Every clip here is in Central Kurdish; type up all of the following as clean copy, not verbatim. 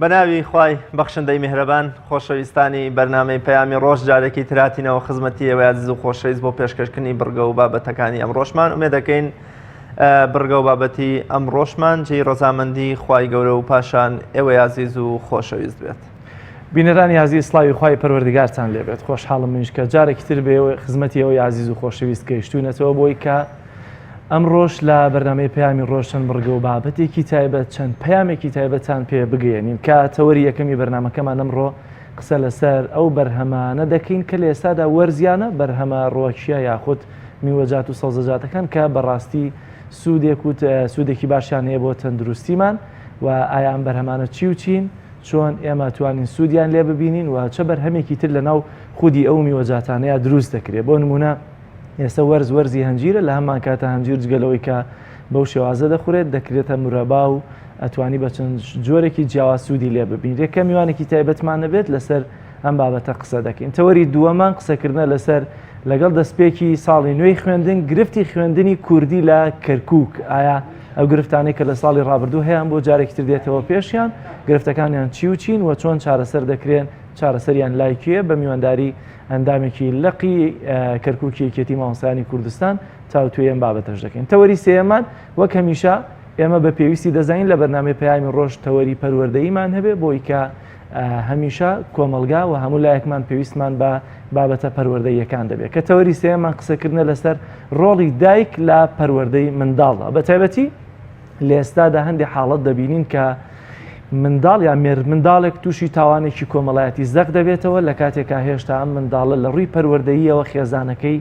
بەناوی خوای بەخشندەی میهرەبان خۆشەویستانی بەرنامەی پەیامی ڕۆژ جارێکی تراتینەوە خزمەتی ئێوە عزیز و خۆشەویست بۆ پێشکەشکردنی بڕگە و بابەتەکانی ئەمڕۆشمان ئومێد دەکەین بڕگە و بابەتی ئەمڕۆشمان جێی ڕەزامەندی خوای گەورە و پاشان ئێوەی عزیز و خۆشەویست بێت. بینەرانی عزیز سڵاوی خوای پەروەردگارتان لێبێت. خۆشحاڵم منیش کە جارێکی تر بێ خزمەتی ئەوەی عزیز و خۆشەویست گەیشتوونەتەوە بۆی کە ئەمڕۆژ لە بەرنامەی پەیامی ڕۆژ چەند بڕگە و بابەتێکی تایبەت چەند پەیامێکی تایبەتان پێ بگەێنین کە تەوەری یەکەمی بەرنامەکەمان ئەمڕۆ قسە لەسەر ئەو بەرهەمانە دەکەین کە لە ئێستادا وەرزیانە بەرهەمە ڕۆکیە یاخود میوەجات و سەوزەجاتەکان کە بەڕاستی سوودێکی باشیان هەیە بۆ تەندروستیمان و ئایا ئەم بەرهەمانە چی و چین چۆن ئێمە توانین سوودیان لێ ببینین و چه بەرهەمێکی تر لەناو خودی ئەو میوەجاتانەیە دروست دەکرێت. بۆ نمونە ئێستا وەرزی هەنجیرە لە هەمان کاتە هەنجیر جگەلەوەی کە بەو شێوازە دەخورێت دەکرێتە مرەبا و ئەتوانی بە چەند جۆرێکی جیاواز سوودی لێ ببین. یەکەم میوانێکی تایبەتمان نەبێت لەسەر ئەم بابەتە قسە دەکەین. تەوەری دووەمان قسەکردنە لەسەر لەگەڵ دەستپێکی ساڵی نوێی خوێندن گرفتی خوێندنی کوردی لە کەرکووک. ئایا ئەو گرفتانەی کە لە ساڵی ڕابردوو هەیەیان بۆ جارێکی تر دێتەوە پێشیان گرفتەکانیان چی و چین و چۆن چارەسەر دەکرێن چارەسەریان لایکوێ بە میوانداری ئەندامێکی لەقی کەرکووکی یەکێتی مامۆستایانی کوردستان تاوتوێ ئەم بابەتەش دەکەین. تەوەری سێەمان وەک هەمیشە ئێمە بە پێویستی دەزانین لە بەرنامەی پەیامی ڕۆژ تەوەری پەروەردەییمان هەبێ بۆی کە هەمیشە کۆمەلگا و هەموو لایەکمان پێویستمان بە بابەتە پەروەردەییەکان دەبێت کە تەوەری سێەمان قسەکردنە لەسەر ڕۆڵی دایک لە پەروەردەی منداڵە. بە تایبەتی لە ئێستادا هەندێک حاڵەت دەبینین کە منداڵ یا مێر منداڵێک تووشی تاوانێکی کۆمەڵایەتی زەق دەبێتەوە لە کاتێکا هێشتا ئەم منداڵە لە ڕووی پەروەردەییەوە خێزانەکەی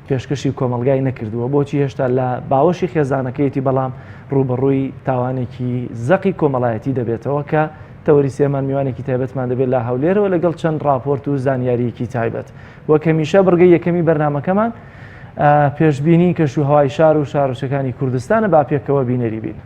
پێشکەشی کۆمەلگای نەکردووە. بۆچی هێشتا لە باوەشی خێزانەکەیەتی بەڵام ڕوبەڕووی تاوانێکی زەقی کۆمەڵایەتی دەبێتەوە کە تەوەری سێمان میوانێکی تایبەتمان دەبێت لە هەولێرەوە لەگەڵ چەند راپۆرت و زانیاریەکی تایبەت. وەک هەمیشە بڕگەی یەکەمی بەرنامەکەمان پێشبینی کەشوهەوای شار و شارۆچەکانی کوردستانە با پێکەوە بینەری بین.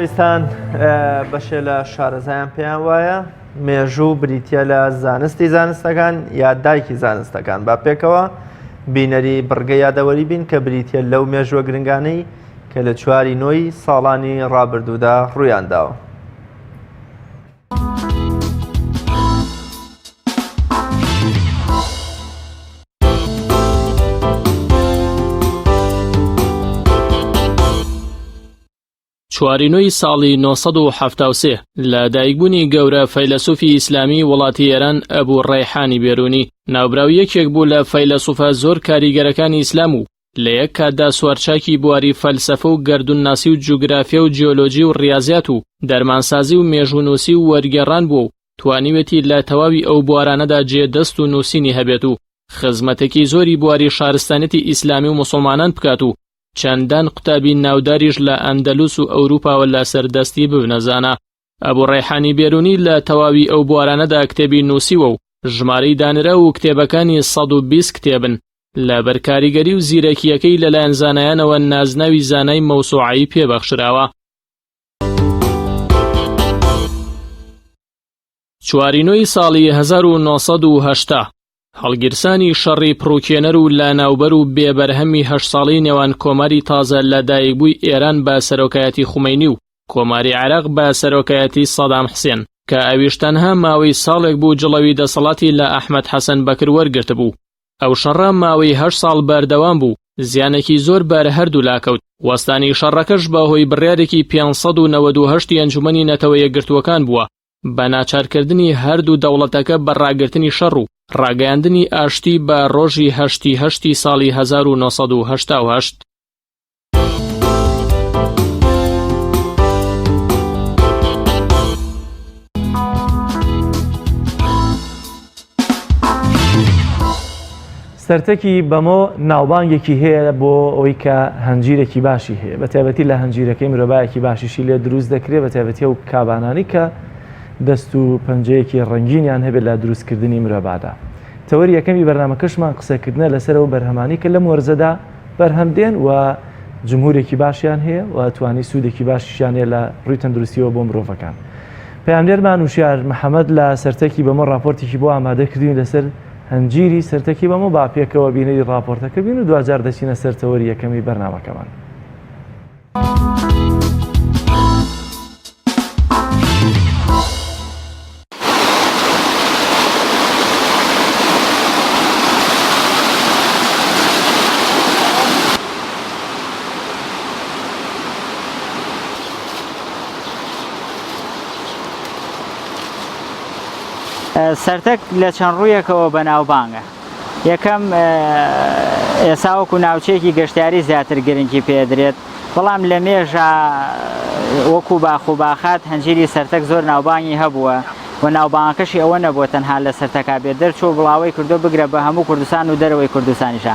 خۆشەویستان بەشێ لە شارەزایان پێیان وایە مێژوو بریتە لە زانستی زانستەکان یا دایکی زانستەکان با پێکەوە بینەری بڕگە یادەوەری بین کە بریتە لەو مێژووە گرنگانەی کە لە 4 نۆی ساڵانی ڕابردوودا ڕوویانداوە. چوارینۆی ساڵی 1970 لە دایکبوونی گەورە فەیلسوفی ئیسلامی وڵاتی ئێران ئەبوو ڕەیحانی بێرونی ناوبراو یەکێک بوو لە فەیلسوفە زۆر کاریگەرەکانی ئیسلام و لە یەک کاتدا سوارچاکی بواری فەلسەفە و گەردونناسی و جوگرافیا و جیۆلۆجی و ڕیاضیات و دەرمانسازی و مێژوونووسی و وەرگێڕان بوو و توانیوێتی لە تەواوی ئەو بوارانەدا جێدەست و نووسینی هەبێت و خزمەتێکی زۆری بواری شارستانەتی ئیسلامی و مسلمانان بکات و چەندان قوتابی ناوداریش لە ئەندەلوس و ئەوروپاوە لە سەردەستی ببنەزانە. ئەبوو ڕەیحانی بێرونی لە تەواوی ئەو بوارانەدا کتێبی نووسیوە و ژمارەی دانرا و کتێبەکانی 120 کتێبن لە بەرکاریگەری و زیرەکیەکەی لەلایەن زانایانەوە نازناوی زانای مەوسوعەی پێبەخشراوە. چوارینۆی ساڵی 1970 هەڵگیرسانی شەڕی پڕوکێنەر و لە ناوبەر و بێبەرهەمی 8 ساڵی نێوان کۆماری تازە لەدایکبووی ئێران بە سەرۆکایەتی خومەینی و کۆماری عێراق بە سەرۆکایەتی سەدام حوسێن کە ئەویش تەنها ماوەی ساڵێک بوو جڵەوی دەسەڵاتی لە ئەحمەد حەسەن بەکر وەرگرت بوو. ئەو شەڕە ماوەی 8 ساڵ بەردەوام بوو، زیانێکی زۆر بەر هەردوو لاکەوت. وەستانی شەڕەکەش بەهۆی بڕیارێکی 598 ئەنجومەنی نەتەوە یەکگرتووەکان بووە بە ناچارکردنی هەردوو دەوڵەتەکە بە ڕاگرتنی شەڕ و ڕاگەیاندنی ئاشتی بە ڕۆژی 8 ساڵی 1988. سەرتەکی بەمۆ ناوبانگێکی هەیە بۆ ئەوەی کە هەنجیرێکی باشی هەیە، بە تایبەتی لە هەنجیرەکەی مرۆڤایەکی باشیشی لێ دروست دەکرێت، بە تایبەتی ئەو کابانانی کە دەست و پەنجەیەکی ڕەنگینیان هەبێت لە دروستکردنی مرۆڤادا. تەوەری یەکەمی بەرنامەکەشمان قسەکردنە لەسەرەوە بەرهەمانی کە لەم وەرزەدا بەرهەمدێن و جمهورێکی باشیان هەیە و توانی سوودێکی باشیشیان هەیە لە ڕووی تەندروستیەوە بۆ مرۆڤەکان. پەیامدێرمان وشیار محەممەد لە سەرتەکی بەمە راپۆرتێکی بۆ ئامادە کردوین لەسەر هەنجیری سەرتەکی بەمە با پێکەوە بینەی راپۆرتەکە بین و دوجار دەچینە سەر تەوەری یەکەمی بەرنامەکەمان. سەرتەک لە چەند ڕوویەکەوە بەناوبانگە. یەکەم ئێستا وەکو ناوچەیەکی گەشتیاری زیاتر گرنگی پێدرێت، بەڵام لە مێژە وەکو باخ و باخات هەنجیری سەرتەک زۆر ناوبانگی هەبووە و ناوبانگەکەشی ئەوە نەبووە تەنها لە سەرتەکا بێت دەرچوو بڵاوی کردو بگرە بە هەموو کوردستان و دەرەوەی کوردستانیشە.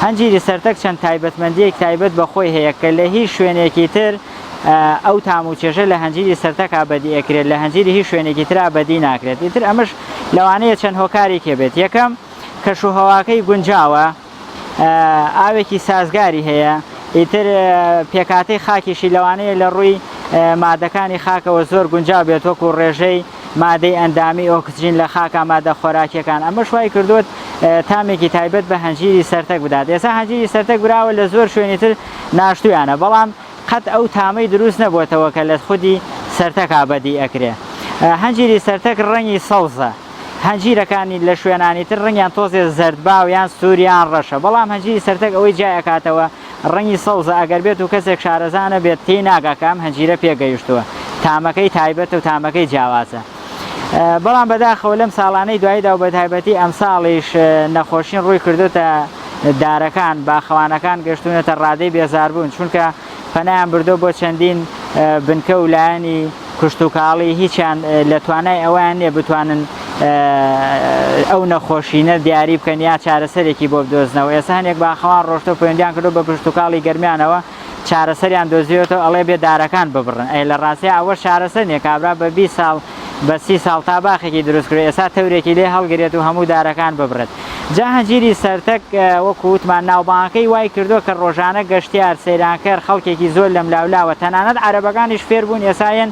هەنجیری سەرتەک چەند تایبەتمەندیەک تایبەت بەخۆی هەیە کە لە هیچ شوێنێکی تر ئەو تام و چێژە لە هەنجیری سەرتەکا بەدی ئەکرێت، لە هەنجیری هیچ شوێنێکی ترا بەدی ناکرێت. ئیتر ئەمەش لەوانەیە چەند هۆکاری کێبێت. یەکەم کەشوهەواکەی گونجاوە، ئاوێکی سازگاری هەیە، ئیتر پێکاتەی خاکیشی لەوانەیە لە ڕووی مادەکانی خاکەوە زۆر گونجاو بێت وەکو ڕێژەی مادەی ئەندامی ئۆکسجین لە خاکە مادە خۆراکیەکان. ئەمە شوای کردوت تامێکی تایبەت بە هەنجیری سەرتەک بدات. ئێستا هەنجیری سەرتەک براوە لە زۆر شوێنی تر ناشتویانە، بەڵام قەت ئەو تامەی دروست نەبووەتەوە کە لە خودی سەرتەکا بەدی ئەکرێ. هەنجیری سەرتەک ڕەنگی سەوزە، هەنجیرەکانی لە شوێنانی تر ڕەنگیان تۆزێ زەردباو یان سووریان ڕەشە، بەڵام هەنجیری سەرتەک ئەوەی جایەکاتەوە ڕەنگی سەوزە. ئەگەر بێت و کەسێک شارەزانە بێت تێی ناگەکەم هەنجیرە پێگەیشتووە، تامەکەی تایبەت و تامەکەی جیاوازە. بەڵام بەداخەوە لەم ساڵانەی دواییدا و بە تایبەتی ئەم ساڵیش نەخۆشین ڕووی کردوتە دارەکان، باخەوانەکان گەشتونەتە ڕادەی بێزاربوون، چونکە پەنایان بردو بۆ چەندین بنکە و لایەنی کشتتوکاڵی هیچیان لە توانای ئەویان نییە بتوانن ئەو نەخۆشینە دیاری بکەن یا چارەسەرێکی بۆ بدۆزنەوە. ئێستا هەنێک باخەوان ڕۆشتە پەیوەندیان کردو بە کشتتوکاڵی گەرمیانەوە چارەسەریان دۆزیێتەوە ئەڵێ بێ دارەکان ببڕن. ئەی لە ڕاستی ئەوە چارەسەر نییە، کابرا بە 20 ساڵ بە 30 ساڵ تا باخێکی دروست کرد، ئێستا تەورێکی لێ هەڵگرێت و هەموو دارەکان ببرێت. جا هەنجیری سەرتەک وەکو وتمان ناوبانگەکەی وای کردووە کە ڕۆژانە گەشتیار سەیرانکەر خەڵکێکی زۆر لەم لاولاوە، تەنانەت عەرەبەکانیش فێر بوون ئێسایەن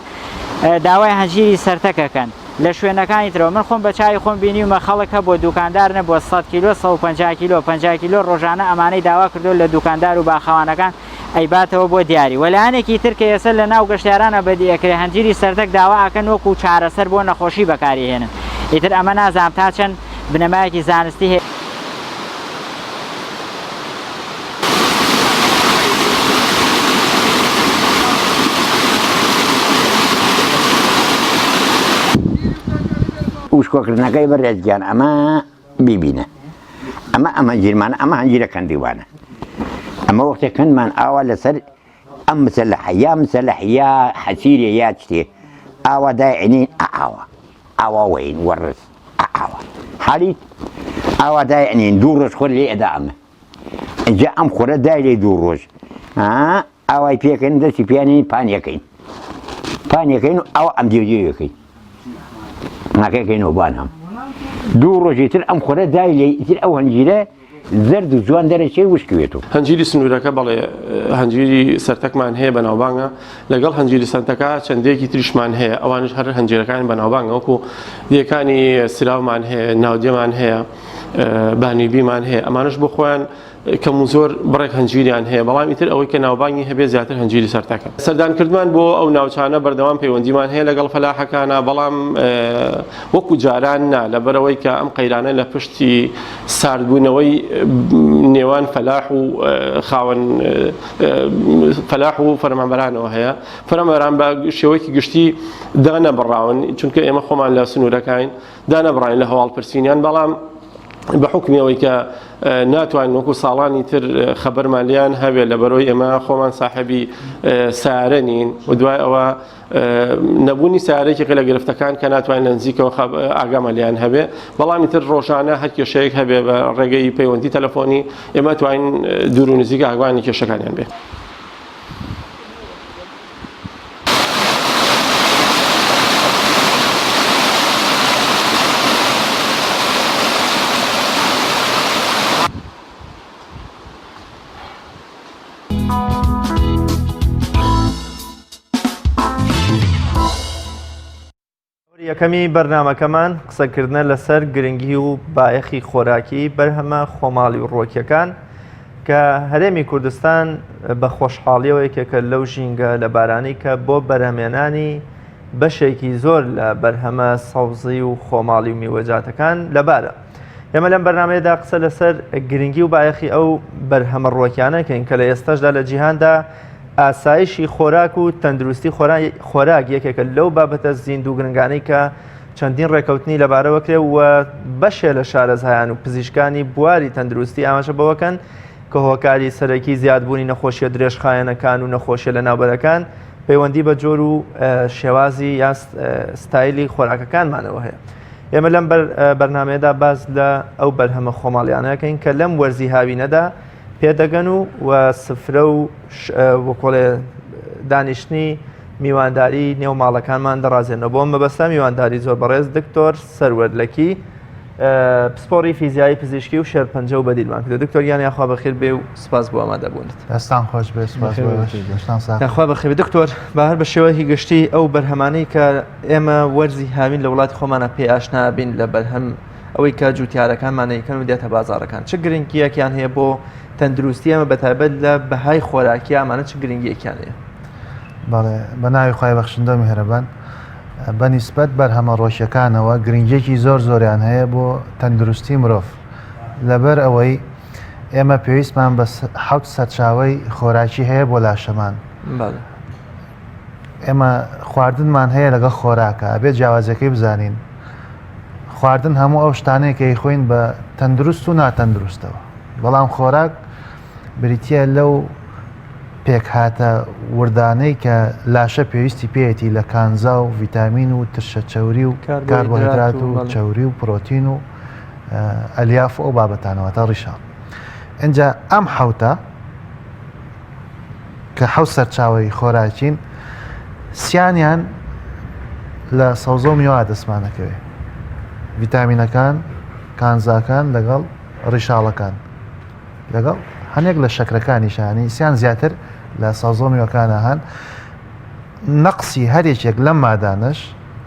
داوای هەنجیری سەرتەکەکەن لە شوێنەکانی ترەوە. من خۆم بە چای خۆم بینیومە خەڵک هەبووە دوکاندار نەبووە 100 کیلۆ 150 کیلۆ 50 کیلۆ ڕۆژانە ئەمانەی داوا کردو لە دوکاندار و باخەوانەکان ئەیباتەوە بۆ دیاری. وەلایەنێکی تر کە ئێستا لە ناو گەشتیارانە بەدی ئەکرێ هەنجیری سەرتەک داوا ئەکەن وەکو چارەسەر بۆ نەخۆشی بەکاریهێنن. ئیتر ئەمە نازانم تا چەند بنەمایەکی زانستی هەیە. وشکۆکردنەکەی بەڕێزگیان ئەمە بیبینە، ئەمە هەنجیرمانە، ئەمە هەنجیرە کەندیوانە. ئەمە وەختێک کەندمان ئاوا لەسەر ئەم مسەلەحە یا مسەلەح یا حەسیرێ یا شتێ ئاوا دایعنین ئاوا وەین وەڕز ئاوا حالیت ئاوا دایعنین دوو ڕۆژ خۆر لێ ئەدا ئەمە ئەجا ئەم خۆرە دای لێ دوو ڕۆژ ئاوای پێکەین دەستی پیانین پانیەکەین و ئەوە ئەم دیێکەین ناکەکەینەوە بانام دوو ڕۆژی تر ئەم خۆرە دای لێ ئیتر ئەو هەنجیرە زرد و جوان دەرەچێ وشکوێتەوە. هەنجیری سنوورەکە بەڵێ هەنجیری سەرتەکمان هەیە بەناوبانگە لەگەڵ هەنجیری سەرتەکە چەندێکی تریشمان هەیە ئەوانش هەر هەنجیرەکانی بەناوبانگە وەکو دیەکانی سراومان هەیە ناودێمان هەیە بانیبیمان هەیە ئەمانش بۆ خۆیان کەم و زۆر بڕێک هەنجیریان هەیە بەڵام ئیتر ئەوەی کە ناوبانگی هەبێ زیاتر هەنجیری سەرتەکە سەردانکردمان بۆ ئەو ناوچانە بەردەوام پەیوەندیمان هەیە لەگەڵ فەلاحەکانە بەڵام وەکو جاران نا لەبەرەوەی کە ئەم قەیرانە لە پشتی ساردبوونەوەی نێوان فەلاح و خاوەن فەلاح و فەرمانبەرانەوە هەیە فەرمانبەران بە شێوەیەکی گشتی دانەبڕاون چونکە ئێمە خۆمان لە سنوورەکەین دانەبڕین لە هەواڵپرسینیان بەڵام بە حکمیەوەی کە ناتوانین وەکو ساڵانی تر خەبەرمان لیان هەبێت لەبەرەوەی ئێمە خۆمان ساحەبی سارە نین و دوای ئەوە نەبوونی سارێکی لە گرفتەکان کە ناتوانین لە نزیکەوە ئاگامە لیان هەبێ بەڵامی تر ڕۆژانە هەر کێشەیەک هەبێ بە ڕێگەی پەیوەندی تەلەفۆنی ئێمە توانین دوور و نزیک ئاگوانی کێشەکانیان بێ. یەکەمی بەرنامەکەمان قسەکردنە لەسەر گرنگی و بایەخی خۆراکی بەرهەمە خۆماڵی و ڕۆکیەکان کە هەرێمی کوردستان بە خۆشحاڵیەوە یەکێکە لەو ژینگە لە بارانی کە بۆ بەرهەمێنانی بەشێکی زۆر لە بەرهەمە سەوزی و خۆماڵی و میوەجاتەکان لەبارە. ئێمە لەم بەرنامەیەدا قسە لەسەر گرنگی و بایەخی ئەو بەرهەمە ڕۆکیانەکەین کە لە ئێستاشدا لە جیهاندا ئاسایشی خۆراک و تەندروستی خۆراک یەکێکە لەو بابەتە زیند و گرنگانەی کە چەندین ڕێکەوتنی لەبارەوەکرێ و بەشێ لە شارەزایان و پزیشکانی بواری تەندروستی ئاماژە بەوەکەن کە هۆکاری سەرەکی زیادبوونی نەخۆشیە درێژخایەنەکان و نەخۆشیە لە ناوبەرەکان پەیوەندی بە جۆر و شێوازی یا ستایلی خۆراکەکانمانەوە هەیە. ئێمە لەم بەرنامەیەدا باز لە ئەو بەرهەمە خۆماڵیانەکەین کە لەم وەرزی هاوینەدا پێدەگەن و سفرە و وەکۆڵێ دانیشتنی میوانداری نێو ماڵەکانمان دەڕازێنەوە بۆم مەبەستە میوانداری زۆر بەڕێز دکتۆر سەروەردلەکی پسپۆڕی فیزیایی پزیشکی و شێرپەنجە و بەدیلمان کردە. دکتۆر گیان یاخوا بەخێر بێ و سپاس بۆ ئامادەبوونت. دەستان خۆش بێ یاخوا بەخێر دکتۆر بەهر بە شێوەیەکی گشتی ئەو بەرهەمانەی کە ئێمە وەرزی هاوین لە وڵاتی خۆمانە پێ ئاشنا بین لە بەرهەم ئەوەی کە جوتیارەکانمانەیەکەن و دێتە بازارەکان چه گرنگیەکیان هەیە بۆ تەندروستی ئەمە بەتایبەت لە بەهای خۆراکی ئەمانە چ گرنگیەکیان هەیە؟ بەڵێ بە ناوی خوای بەخشندە و میهرەبان بەنیسبەت بەرهەمە ڕۆژیەکانەوە گرنگیەکی زۆریان هەیە بۆ تەندروستی مرۆڤ لەبەر ئەوەی ئێمە پێویستمان بە 7 سەرچاوەی خۆراکی هەیە بۆ لاشەمان. ئێمە خواردنمان هەیە لەگەڵ خۆراکە ئەبێت جیاوازەکەی بزانین خواردن هەموو ئەو شتانەیە کە خۆین بە تەندروست و ناتەندروستەوە بەڵام خۆراک بریتە لەو پێکهاتە وردانەی کە لاشە پێویستی پێێتی لە کانزا و ڤیتامین و ترشە چەوری و کاربۆهیدرات و چەوری و پرۆتین و ئەلیاف و ئەو بابەتانەوە تا ڕیشە. ئەنجا ئەم حوتە کە حەوت سەرچاوی خۆراکین سیانیان لە سەوزە و میوە دەستمانەکەوێ ڤیتامینەکان کانزاکان لەگەڵ ڕیشاڵەکان لەگەڵ هەنێک لە شەکرەکانی شانی سیان زیاتر لە سەوزە و میوەکانە هەن نەقسی هەرێکێک لەم مادانش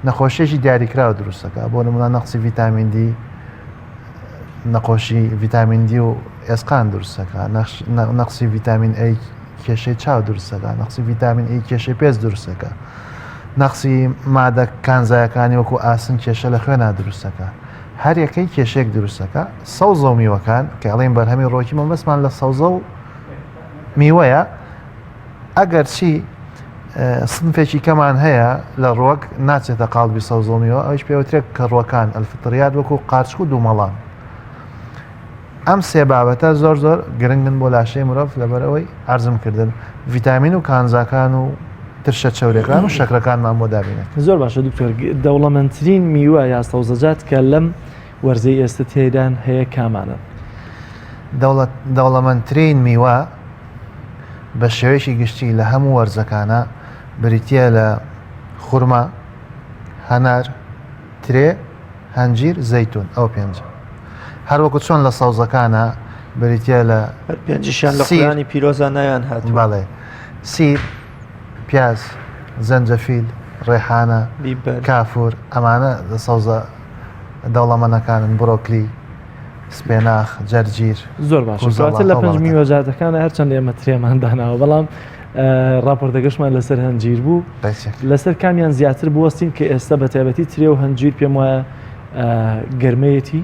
نەخۆشیێکی دیاریکراوە دروستەکە بۆ نمونە نەقسی ڤیتامین دی نەخۆشی ڤیتامین دی و ئێسقان دروستەکە نەقسی ڤیتامین ئەی کێشەی چاو دروستەکە نەقسی ڤیتامین ئەی کێشەی پێست دروستەکە نەقسی مادە کانزایەکانی وەکو ئاسن کێشە لە خوێنە دروستەکە هەر یەکەی کێشێک دروستەکە سەوزە و میوەکان کە ئەڵێن بەرهەمی ڕۆکی مەبەستمان لە سەوزە و میوەیە ئەگەر چی سنفێکی کەمان هەیە لە ڕۆک ناچێتە قاڵبی سەوزە و میوە ئەوش پێوترێت کە ڕۆکان ئەلفتریات وەکو قارچک و دوومەڵان ئەم سێ بابەتە زۆر گرنگن بۆ لاشەی مرۆڤ لەبەرەوەی عەرزم کردن ڤیتامین و کانزاکان و ترشە چەورەکان و شەکرەکانمان بۆ دابینێت. زۆر باشە دکتۆر دەوڵەمەندترین میوە یا سەوزەجات کە لەم وەرزەی ئێستا تێدان هەیە کامانە؟ دەوڵەمەندترین میوە بە شێوەیەکی گشتی لە هەموو وەرزەکانە بریتە لە خورما هەنار ترێ هەنجیر زەیتون ئەو پێنج هەروەکو چۆن لە سەوزەکانە بریتە لە پێنجشیان لە سیر. قورآانی پیرۆزە نەیان هاتووە بەڵێ سیر پیاز زەنجەفیل ڕێحانە بیبەر کافور ئەمانە سەوزە دەوڵەمەندەکانن بڕۆکلی سپێناخ جەرگیر زۆر باش کوزەڵە کاتە لە هەوڵەکە. پێنج میوەجاتەکانە هەرچەند ئێمە ترێمان داناوە بەڵام راپۆرتەگەشتمان لەسەر هەنجیر بوو ڕێچێک لەسەر کامیان زیاتر بوەستین کە ئێستا بە تایبەتی ترێ و هەنجیر پێم وایە گەرمەیەتی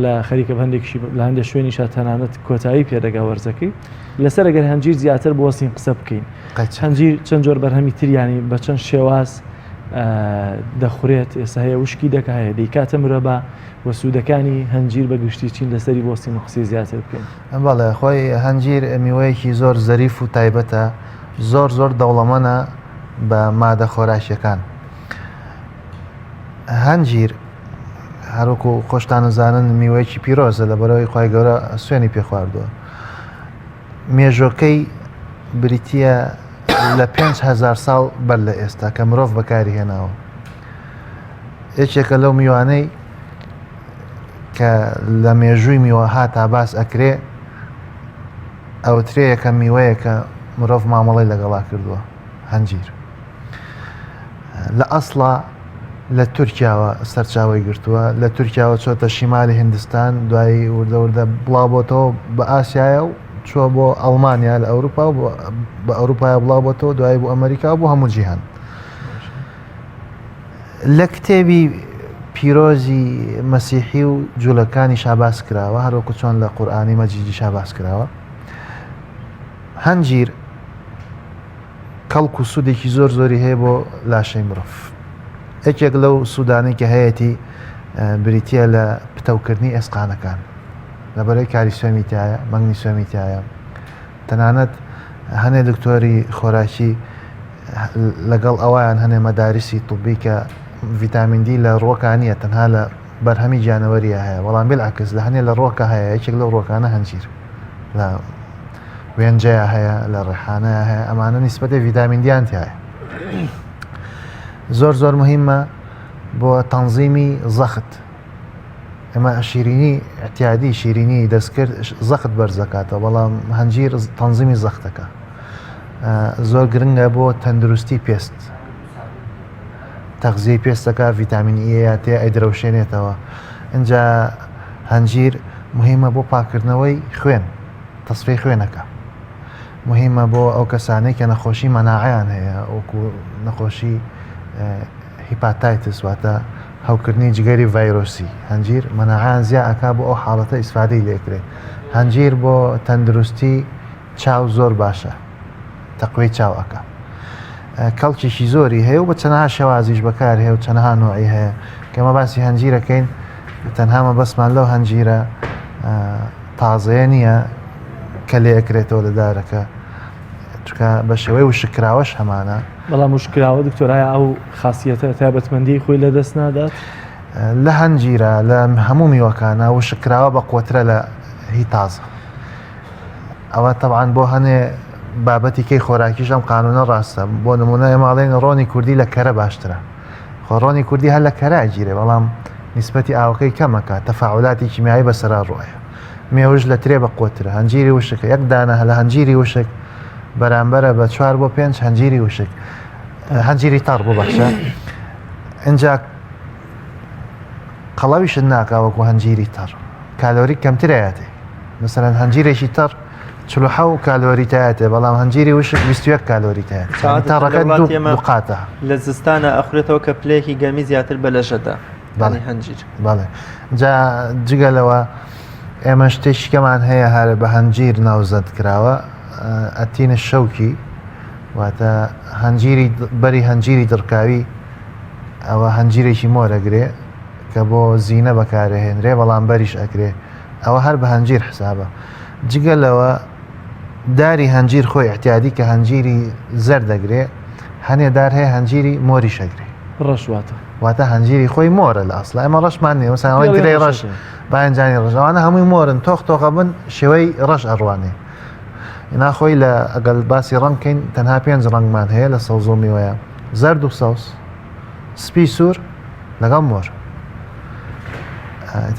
لە خەریکە هەندێکشی لە هەندێک شوێنی شاتەنانەت کۆتایی پێدەگا وەرزەکەی لەسەر ئەگەر هەنجیر زیاتر بوەستین قسە بکەین هەنجیر چەند جۆر بەرهەمی تریانی بە چەند شێواز دەخورێت ئێستا هەیە وشکی دەکە هەیە دەیکاتە مرەبا وە سوودەکانی هەنجیر بە گشتی چین لەسەری بۆستین و قسەی زیاتر بکەین بەڵێ خۆی هەنجیر میوەیەکی زۆر زەریف و تایبەتە زۆر دەوڵەمەنە بە مادە خۆراشیەکان هەنجیر هەروکو خۆشتان زانن میوەیەکی پیرۆزە لە بەرەوەی خی گەورە سوێنی پێ خواردووە مێژۆکەی بریتە لە 5,000 ساڵ بەر لە ئێستا کە مرۆڤ بەکاری هێناوە یەکێکە لەو میوانەی کە لە مێژووی میوە هاتا باس ئەکرێ ئەوترێ یەکە میوەیە کە مرۆڤ مامەڵی لەگەڵا کردووە هەنجیر لە ئەسڵا لە تورکیاوە سەرچاوی گرتووە لە تورکیاوە چۆتە شیمالی هندستان دوایی وردەوردە بڵاو بۆتەوە بە ئاسیایە و چوە بۆ ئەڵمانیا لە ئەوروپا و بە ئەوروپای بڵاو بۆتەوە دوایی بۆ ئەمریکا بۆ هەموو جیهان لە کتێبی پیرۆزی مەسیحی و جوولەکانی شاباس کراوە هەروەکو چۆن لە قورئانی مەجیدی شاباس کراوە هەنجیر کەڵک و سوودێکی زۆری هەیە بۆ لاشەی مرۆڤ یەکێک لەو سوودانی کە هەیەی بریتە لە پتەوکردنی ئێسقانەکان لەبەرەی کاری سوێمیتایە مەنگنی سوێمیتایە تەنانەت هەنێ دکتۆری خۆراکی لەگەڵ ئەویان هەنێ مەدارسی توبی کە ڤیتامین دی لە ڕۆکانیە تەنها لە بەرهەمی جانەوەریە هەیە وەڵام بێعکس لە هەنێ لە ڕۆکە هەیە یەکێک لەو ڕۆکانە هەنجیر لە وێنجەیە هەیە لە ڕێحانەیە هەیە ئەمانە نیسبەتی ڤیتامین دیانتیایە زۆر مهمە بۆ تەنزیمی زەخت ئەمە شیرینی احتیادی شیرینی دەستکرد زەخت بەرزەکاتەوە بەڵام هەنجیر تەنزیمی زەختەکە زۆر گرنگە بۆ تەندروستی پێست تەغذیەی پێستەکە ڤیتامین ئیە تێ ئەیدرەوشێنێتەوە اینجا هەنجیر مهمە بۆ پاکردنەوەی خوێن تەسفەی خوێنەکە مهمە بۆ ئەو کەسانەی کە نەخۆشی مەناعەیان هەیە وەکو نەخۆشی هیپاتایتس واتە هەوکردنی جگەری ڤایرۆسی هەنجیر مەناعەیان زیاد ئەکا بۆ ئەو حاڵەتە ئیسفادەی لێکرێت هەنجیر بۆ تەندروستی چاو زۆر باشە تەقوی چاو ئەکا کەڵکیشی زۆری هەیە و بە چەنەها شێوازیش بەکار هەیە و چەنەها نوعی هەیە کەمە باسی هەنجیرەکەین تەنهامە بەسمان لەو هەنجیرە تازەیە نییە کە لێ ئەکرێتەوە لە دارەکە چکە بە شێوەی وشکراوەش هەمانە بەڵام وشکراوە دکتۆرایە ئەو خاصیەتە تایبەتمەندی خۆی لە دەست نادات لە هەنجیرە لە هەموو میوەکانە وشکراوە بە قوترە لە هی تازە ئەوە تەبعاان بۆ هەنێ بابەتی کەی خۆراکیش ئەم قانونە ڕاستە بۆ نمونە ئێماڵێن ڕۆنی کوردی لە کەرە باشترە خۆڕۆنی کوردی هەر لە کەراگیرێ بەڵام نیسبەتی ئاوەکەی کەمەکە تەفاعولاتی کیمیایی بەسەرا ڕۆیە مێوش لە ترێ بە قوترە هەنجیری وشکە یەک دانە لە هەنجیری وشک بەرامبەرە بە 4 بۆ 5 هەنجیری وشک هەنجیری تەڕ بۆ بەخشە اینجا قەڵەویشت ناکا وەکو هەنجیری تەڕ کالۆری کەمترایەتێ مثلەن هەنجیرێکی تەڕ 47 کالۆری تایەتێ بەڵام هەنجیری وشک 21 کالۆری تایەت تەڕەکە دوو قاتە لە زستانە ئەخورێتەوە کە پلەیەکی گەمی زیاتر بە لەژەدا هەنجیر بەڵێ جا جگەلەوە ئێمە شتێکمان هەیە هەرە بە هەنجیر ناوزەند کراوە ئەتینە شەوکی واتە هەنجیری بەری هەنجیری دڕکاوی ئەوە هەنجیرێکی مۆرەگرێ کە بۆ زیینە بەکارهێنرێ بەڵام بەریش ئەکرێ ئەوە هەر بە هەنجیر حسابە جگەلەوە داری هەنجیر خۆی احتیادی کە هەنجیری زەر دەگرێ هەنێ دار هەیە هەنجیری مۆری شەگرێ ڕەشواتە واتە هەنجیری خۆی مۆرە لە ئەسڵ ئەمە ڕەشمان نیە مەسەڵەن گرەی ڕەش باەنجانی ڕژەوانە هەمووی مۆرن تۆخ بن شێوەی ڕەش ئەڕوانێ ناخۆی لە ئەگەل باسی ڕەنگکەین تەنها 5 ڕەنگمان هەیە لە سەوز و میوەیە زەرد و سەوس سپی سوور لەگەڵ مۆر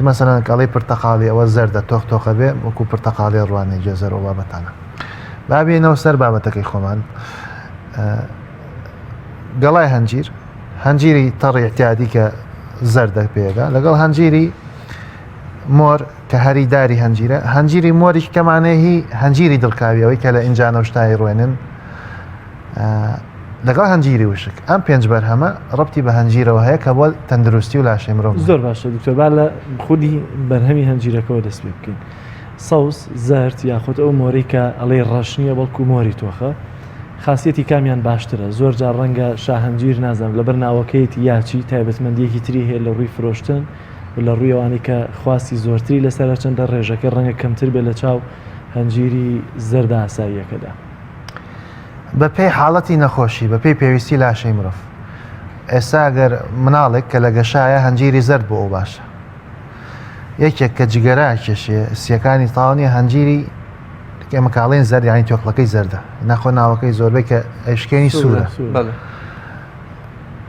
مەسەلەن کاڵی پرتەقاڵی ئەوە زەردە تۆختۆخە بێ وەکو پرتەقاڵی ڕوانەی جێزەرەوە بابەتانە بابێنەوە سەر بابەتەکەی خۆمان گەڵای هەنجیری تەڕی احتیاطی کە زەردە پێدا لەگەڵ هەنجیری مۆر کە هەریداری هەنجیری مۆریش کەمانەیە هەنجیری دڵکاویەوەی کە لە ئینجانە شتایی ڕوێنن لەگەڵ هەنجیری وشک ئەم پێنج بەرهەمە ڕەبتی بە هەنجیرەوە هەیە کە بۆ تەندروستی و لاشەی مرۆڤ زۆر باشە دکتۆر با لە خودی بەرهەمی هەنجیرەکەەوە دەست پێ بکەین سەوس زەرد یاخود ئەو مۆری کە ئەڵێ ڕەش نییە بەڵکو مۆری تۆخە خاصیەتی کامیان باشترە زۆر جار ڕەنگە شاهەنجیر نازانم لەبەر ناوەکەیەتی یاچی تایبەتمەندیەکی تری هەیە لە ڕووی فرۆشتن و لە ڕوویەوانی کە خواستی زۆرتری لەسەر چەندە ڕێژەکە ڕەنگە کەمتر بێ لە چاو هەنجیری زەردە ئاساییەکەدا بە پێی حاڵەتی نەخۆشی بە پێی پێویستی لاشەی مرۆڤ ئێستا گەر مناڵێک کە لە گەشایە هەنجیری زەرد بۆ ئەو باشە یەکێک کە جگەرا کێشێ سیەکانی تاوانی هەنجیری ئێمە کاڵێن زەرد یانی تۆقلەکەی زەردە ناخۆ ناوەکەی زۆربەی کە ئەشکێنی سوورە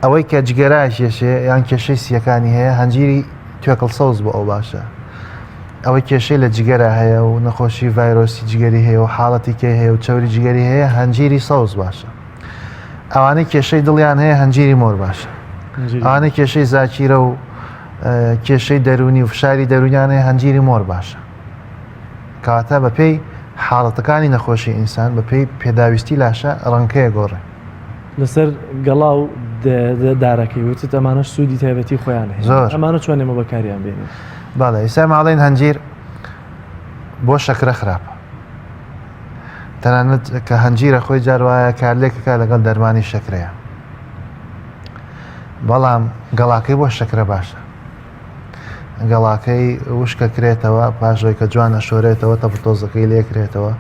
ئەوەی کە جگەرا کێشێ یان کێشەی سیەکانی هەیە هەنجیری توێکڵ سەوز بۆ ئەو باشە ئەوەی کێشەی لە جگەرە هەیە و نەخۆشی ڤایرۆسی جگەری هەیە و حاڵەتی کێ هەیە و چاوری جگەری هەیە هەنجیری سەوز باشە ئەوانەی کێشەی دڵیان هەیە هەنجیری مۆر باشە ئەوانەی کێشەی زاکیرە و کێشەی دەرونی و فشاری دەرونیان هەیە هەنجیری مۆر باشە کاتە بە پێی حاڵەتەکانی نەخۆشی ئینسان بە پێی پێداویستی لاشە ڕەنکەیە گۆڕێ لەسەر گەڵا و دارەکەی وتت ئەمانە سوودی تایبەتی خۆیان هەیە زۆر ئەمانە چۆن ئێمە بەکاریان بێنین باڵێ ئێستا ماڵێن هەنجیر بۆ شەکرە خراپە تەنانەت کە هەنجیرە خۆی جار وایە کارلێکەکە لەگەڵ دەرمانی شەکرەیە بەڵام گەڵاکەی بۆ شەکرە باشە گەڵاکەی وشکە کرێتەوە پاشۆی کە جوانە شۆرێتەوە تەپتۆزەکەی لێکرێتەوە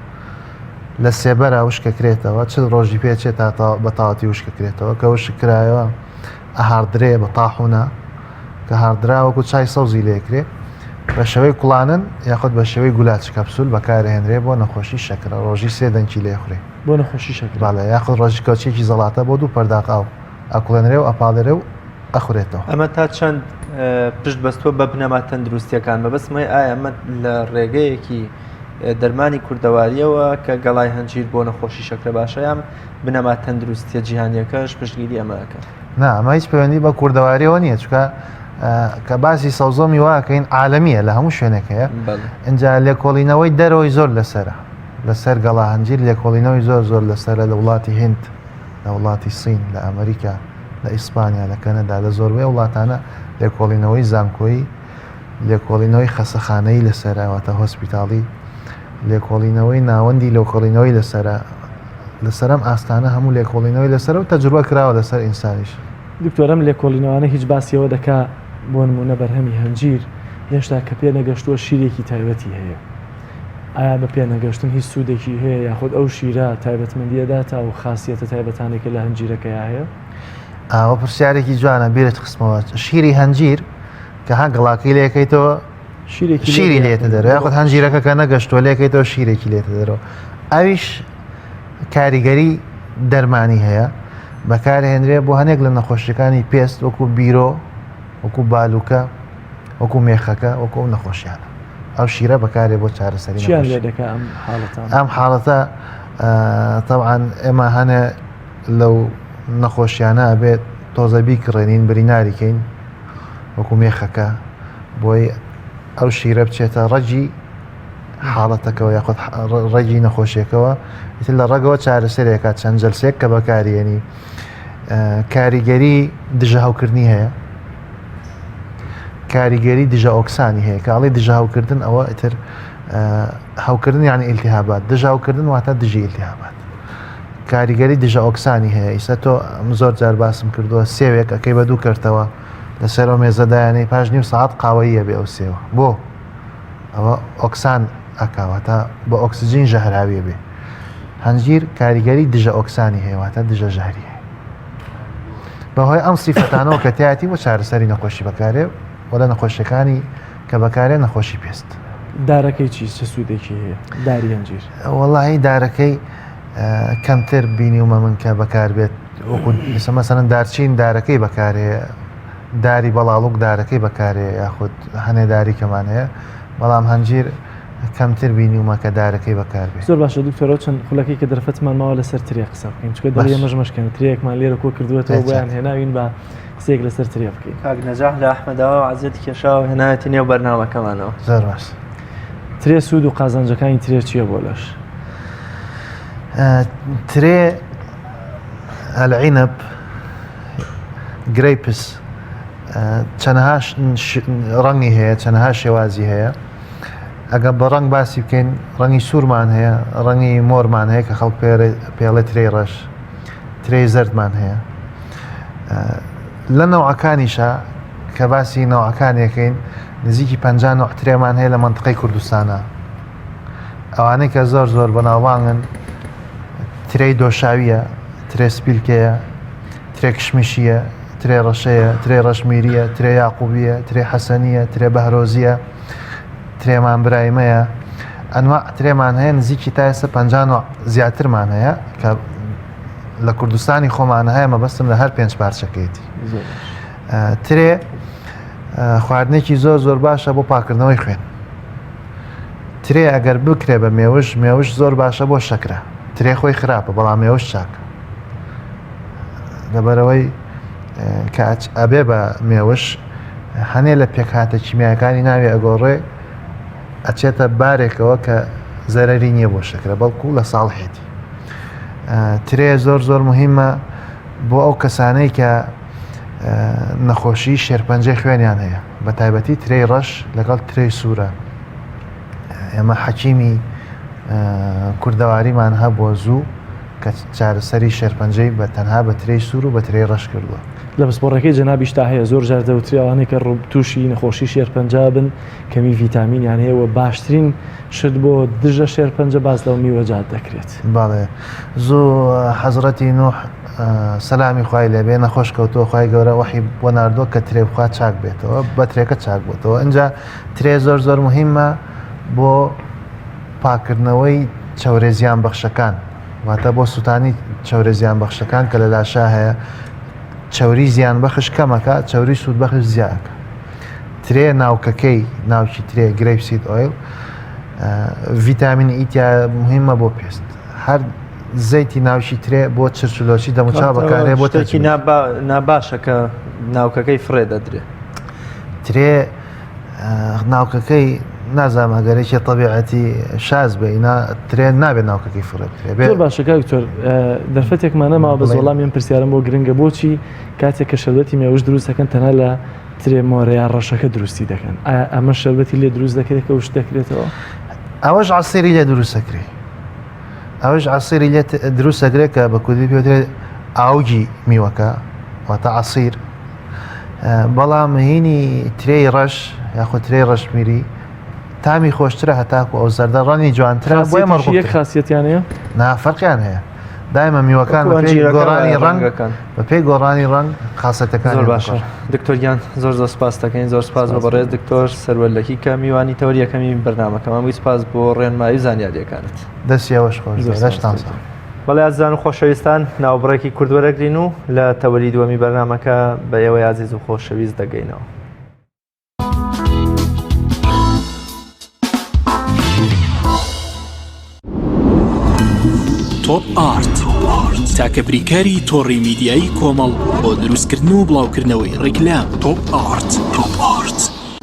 لە سێبەرە وشکە کرێتەوە چ ڕۆژی پێچێت تا بەتاواتی وشکە کرێتەوە کە وشک کرایەوە ئەهاردرێ بە تاحونا کە هاردراوەکو چای سەوزی لێکرێ بە شێوەی کوڵانن یاخود بە شێوەی گولاچ کەپسول بەکارهێنرێ بۆ نەخۆشی شەکرە ڕۆژی 3 دەنگی لێخورێ بۆ نەخۆشی شەکرە باڵێ یاخود ڕۆژی کەوچێکی زەڵاتە بۆ 2 پەرداق ئەکوڵێنرێ و ئەپاڵێرێ و ئەخورێتەوە ئەمە تا چەند پشت بەستوە بە بنەما تەندروستیەکان بەبستمەی ئایا ئەمە لە ڕێگەیەکی دەرمانی کوردەواریەوە کە گەڵای هەنجیر بۆ نەخۆشی شەکرە باشەیان بنەما تەندروستیە جیهانیەکەش پشتگیری ئەمەکە نا ئەمە هیچ پەیوەندی بە کوردەواریەوە نییە چکە کە باسی سەوزۆمی واکەین عالەمیە لە هەموو شوێنێکەیە اینجا لێکۆڵینەوەی دەرەوەی زۆر لەسرە لەسەر گەڵا هەنجیر لێکۆڵینەوەی زۆر لەسرە لە وڵاتی هند لە وڵاتی سین لە ئەمریکا لە ئیسپانیا لە کەنەدا لە زۆربەی وڵاتانە لێکۆڵینەوەی زانکۆیی لێکۆڵینەوەی خەسەخانەی لەسەرەوەتە هۆسپیتاڵی لێکۆڵینەوەی ناوەندی لێکۆڵینەوەی لەسەرم ئاستانە هەموو لێکۆڵینەوەی لەسەر و تەجروبە کراوە لەسەر ئینسانیش دکتۆرم لێکۆڵینەوەانە هیچ باسیەوە دەکا بۆ نمونە بەرهەمی هەنجیر هێشتا کە پێ نەگەشتووە شیرێکی تایبەتی هەیە ئایا بە پێ نەگەشتن هیچ سوودێکی هەیە یاخود ئەو شیرە تایبەتمەندیەداتا و خاصیەتە تایبەتانێکە لە هەنجیرەکە هەیە ئەوە پرسیارێکی جوانە بیرت خستمەوە شیری هەنجیر کە ها گڵاکەی لێکەیتەوە شیری لێتە دەرەوە یاخود هەنجیرەکە کە نەگەشتووە لێکەیتەوە شیرێکی لێتە دەرەوە ئەویش کاریگەری دەرمانی هەیە بەکارهێنرێ بۆ هەنێک لە نەخۆشیەکانی پێست وەکو بیرۆ وەکو بالوکە وەکو مێخەکە وەکو نەخۆشیانە ئەو شیرە بەکارێ بۆ چارەسەری ئەم حاڵەتە طبعاً ئێمە هەنێ لەو نەخۆشیانە بێت تۆزە بیکڕێنین بریناریکەین وەکو مێخەکە بۆی ئەو شیرە بچێتە ڕەجی حاڵەتەکەەوە یاخود ڕێگی نەخۆشیەکەەوە ئیتر لە ڕێگەوە چارەسەرێکات چەند جەلسێک کە بەکارێنی کاریگەری دژە هەوکردنی هەیە کاریگەری دژە ئۆکسانی هەیە کاڵی دژە هەوکردن ئەوە ئیتر هەوکردن یانی ئیلتیهابات دژە هەوکردن واتە دژی ئیلتیهابات کاریگەری دژە ئۆکسانی هەیە ئیستا تۆ زۆر جار باسم کردووە سێوێک ئەەکەی بە دوو کردەوە لەسەرەوە مێزەدایانەی پاش نیم ساعت قاوەیە بێ ئەو سێوە بۆ ئەوە ئۆکسان ئەکاواتە بە ئۆکسسیجین ژەهراویە بێ هەنجیر کاریگەری دژە ئۆکسانی هەیەواتە دژە ژەهری هەیە بەهۆی ئەم سیفەتانەوە کە تایەتی بۆ چارەسەری نەخۆشی بەکارێ وە لە نەخۆشیەکانی کە بەکارێ نەخۆشی پێست دارەکەی چی چه سوودێکی هەیە داری هەنجیر وەڵاهی دارەکەی کەمتر بینی ومە من کە بەکار بێت وەکو مەسەڵەن دارچین دارەکەی بەکارێ داری بەڵاڵوک دارەکەی بەکارێ یاخود هەنێ داری کەمان هەیە بەڵام هەنجیر کەمتر بینیومە کە دارەکەی بەکاربێت. زۆر باشە دوکتۆرە چەند خولەکەی کە دەرفەتمان ماوە لەسەر ترێ قسە بکەین چکە دەڵێ مەشمەشکەن ترێکمان لێرە کۆ کردوێتەوە بۆیان هێناوین بە قسێک لەسەر ترێ بکەین. کاک نەجاح لە ئەحمەداوە عەزیەتی کێشاوە هێنایەتی نێو بەرنامەکەمانەوە. زۆر باش. ترێ سوود و قازانجەکانی ترێ چییە بۆ لەش؟ ترێ العنب گرەیپس چەندەها ڕەنگی هەیە چەندەها شێوازی هەیە ئەگە بە ڕەنگ باسی بکەین ڕەنگی سوورمان هەیە ڕەنگی مۆرمان هەیە کە خەڵک پێڵێ ترێی ڕەش ترێی زەردمان هەیە لە نەوعەکانیشە کە باسی نەوعەکانیەکەین نزیکی 50 نوع ترێمان هەیە لە مەنتقەی کوردستانە ئەوانەی کە زۆر زۆر بەناوبانگن ترێی دۆشاویە ترێ سپیلکەیە ترێ کشمیشیە ترێ ڕەشەیە ترێ ڕەشمیریە ترێ یاقوبیە ترێ حەسەنیە ترێ بەهرۆزیە ترێمان برایمەیە ئەنواع ترێمان هەیە نزیکی تا ئێستا 50 زیاترمان هەیە کە لە کوردستانی خۆمانە هەیە مەبەستم لە هەر 5 پارچەکەیەتی ترێ خواردنێکی زۆر زۆر باشە بۆ پاکردنەوەی خوێن ترێ ئەگەر بکرێ بە مێوش زۆر باشە بۆ شەکرە ترێ خۆی خراپە بەڵام مێوش چاکە لەبەرەوەی کە ئەبێ بە مێوش هەنێ لە پێکهاتە کیمیاکانی ناوی ئەگۆڕێ ئەچێتە بارێکەوە کە زەرەری نییە بۆ شەکرە بەڵکو لە ساڵحێتی ترێ زۆر زۆر مهمە بۆ ئەو کەسانەی کە نەخۆشی شێرپەنجەی خوێنیان هەیە بە تایبەتی ترێی ڕەش لەگەڵ ترێی سوورە ئێمە حەکیمی کوردەواریمان هەبووە زوو کە چارەسەری شێرپەنجەی بە تەنها بە ترێی سوور و بە ترێی ڕەش کردووە لە پسپۆڕەکەی جەنابیشتا هەیە زۆر جار دەوتریاوانەی کە تووشی نەخۆشی شێرپەنجە بن کەمی ڤیتامینیان هەیە و باشترین شت بۆ دژە شێرپەنجە باز لەو میوەجات دەکرێت. باڵێ زوو حەزرەتی نوح سەلامی خوای لێبێ نەخۆش کەوتۆ خوای گەورە وحی بۆ ناردۆ کە ترێ بخوات چاک بێتەوە بە ترێکە چاک بێتەوە اینجا ترێ زۆر زۆر مهمە بۆ پاکردنەوەی چەورێ زیان بەخشەکان واتە بۆ سووتانی چەورێ زیان بەخشەکان کە لە لاشا هەیە چەوری زیان بەخش کەمەکە چەوری سوود بەخش زیاکە ترێ ناوکەکەی ناوکی ترێ گرەیپسید ئۆیل ڤیتامین ئیتیا مهمە بۆ پێست هەر زەیتی ناوشی ترێ بۆ چرچلۆچی دەموچاو بەکارێ بۆ تێکی ناباشە کە ناوکەکەی فرێ دەدرێت ترێ ناوکەکەی نازانم ئەگەرێکی تەبیعەتی شاز بێ ئینا ترێ نابێت ناوکەکەی فرێت زۆر باشە کاکتۆر دەرفەتێکمانە ماوە بە زۆڵامیان پرسیارم بۆ گرنگە بۆچی کاتێک کە شەربەتی مێوش دروست دەکەن تەنها لە ترێ مۆرەیان ڕەشەکە دروستی دەکەن ئەمە شەربەتی لێ دروست دەکرێت کە وش دەکرێتەوە ئەوەش عسیری لێ دروستەکرێ ئەوەش عسیری لێ دروستەکرێت کە بە کوردی پێوترێت ئاوگی میوەکە واتە عسیر بەڵام هینی ترێی ڕەش یاخود ترێی ڕەشمیری تامی خۆشترە هەتاکو ئەو زەردە ڕەنی جوانترە بۆ ئێمە یەک خاسیەتیانەیە نافەرقیان هەیە دایمە میوەکان گۆڕانی ڕەنگ بە پێی گۆڕانی ڕەنگ خاسەتەکان زۆر باشە دکتۆریان زۆر زۆر سپاس دەکەین زۆر سپاس بە بەڕێز دکتۆر سەروەرلەکی کە میوانی تەوریەکەمی بەرنامەکەمان وی سپاس بۆ ڕێنمایی زانیاریەکانت دەستیەوەش خۆشتان بەڵێ ئازیزان و خۆشەویستان ناوبڕێکی کوردوەرەگرین و لە تەوەری دووەمی بەرنامەکە بە ئێوەی عەزیز و خۆشەویست دەگەینەوە. تۆپ ئارت تاکە بریکاری تۆڕی میدیایی کۆمەڵ بۆ دروستکردن و بڵاوکردنەوەی ڕیکلام. تۆپ ئارت.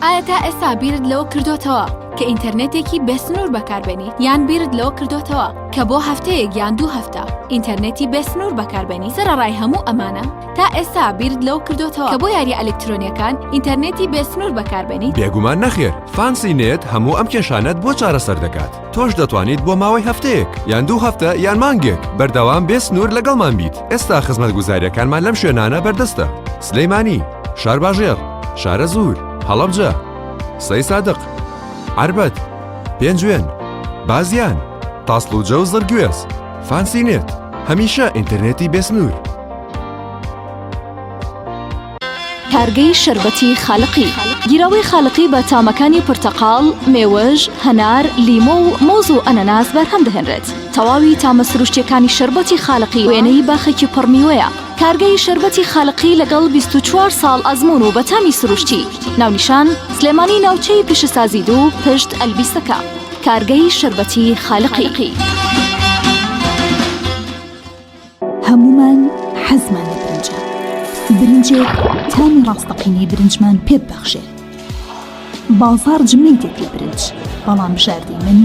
ئایا تا ئێستا بیرت لەوە کردوتەوە کە ئینتەرنێتێکی بێسنوور بەکاربێنی یان بیرت لەوە کردوتەوە کە بۆ هەفتەیەک یان 2 هەفتە ئینتەرنێتی بێسنوور بەکاربێنی سەرەڕای هەموو ئەمانە تا ئێستا بیرت لەوە کردوتەوە کە بۆ یاری ئەلکترۆنیەکان ئینتەرنێتی بێسنوور بەکاربێنی بێگومان نەخێر فانسی نێت هەموو ئەم کێشانەت بۆ چارەسەر دەکات تۆش دەتوانیت بۆ ماوەی هەفتەیەک یان 2 هەفتە یان مانگێک بەردەوام بێسنوور لەگەڵمان بیت. ئێستا خزمەتگوزاریەکانمان لەم شوێنانە بەردەستە: سلەیمانی، شارباژێر، شارە زوور، هەڵەبجە، سەی سادق، عربەت، پێنجوێن، بازیان، تاسڵوجە و زەرگوێز. فانسی نێت هەمیشە ئینتەرنێتی بێسنوور. کارگەی شەربەتی خاڵقی گیرەوەی خاڵقی بە تامەکانی پرتەقاڵ، مێوەژ، هەنار، لیمۆ و مۆز و ئەنەناس بەرهەم دەهێنرێت. تەواوی تامە سروشتیەکانی شەربەتی خاڵقی وێنەی باخێکی پڕمیوەیە کارگەی شەربەتی خالقی لەگەڵ 24 ساڵ ئەزمون و بەتامی سروشتی. ناونیشان سلێمانی ناوچەی پیشەسازی دوو پشت ئەلبیستەکە. کارگەی شەربەتی خالقی. هەمومان حەزمان لە برنجە. برنجێک تامی ڕاستەقینەی برنجمان پێ ببەخشێ. بازار جمەی دێت لە برنج، بەڵام بژاردەی من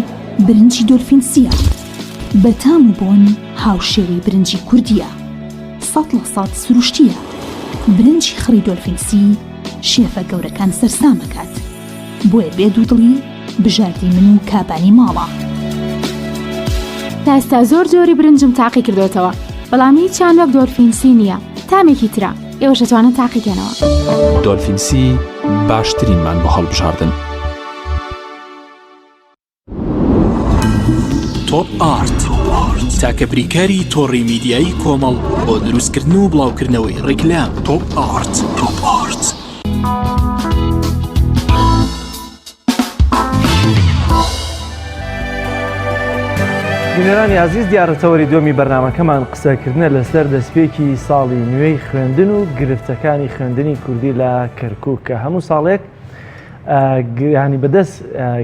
برنجی دۆلفینسیە. بەتام و بۆن هاوشێوەی برنجی کوردیە. 100% سروشتیە. برنجی خڕی دۆلفینسی شێفە گەورەکان سەرسامەکات. بۆیە بێدوودڵی بژاردی من و کابانی ماڵە. تا ئێستا زۆر جۆری برنجم تاقی کردوێتەوە، بەڵام هیچیان وەک دۆلفینسی نییە. تامێکی ترە ئێوەش دەتوانن تاقیکەنەوە. دۆلفینسی باشترینمان بۆ هەڵبژاردن. تۆپ ئارت تاکە بریکاری تۆڕی میدیایی کۆمەڵ بۆ دروستکردن و بڵاوکردنەوەی ڕیکلام. تۆپ ئارت. بینەرانی عزیز، دیارەتەوەری دومی بەرنامەکەمان قسەکردنە لەسەر دەستپێکی ساڵی نوێی خوێندن و گرفتەکانی خوێندنی کوردی لە کەرکووک کە هەموو ساڵێک ینی بەدەست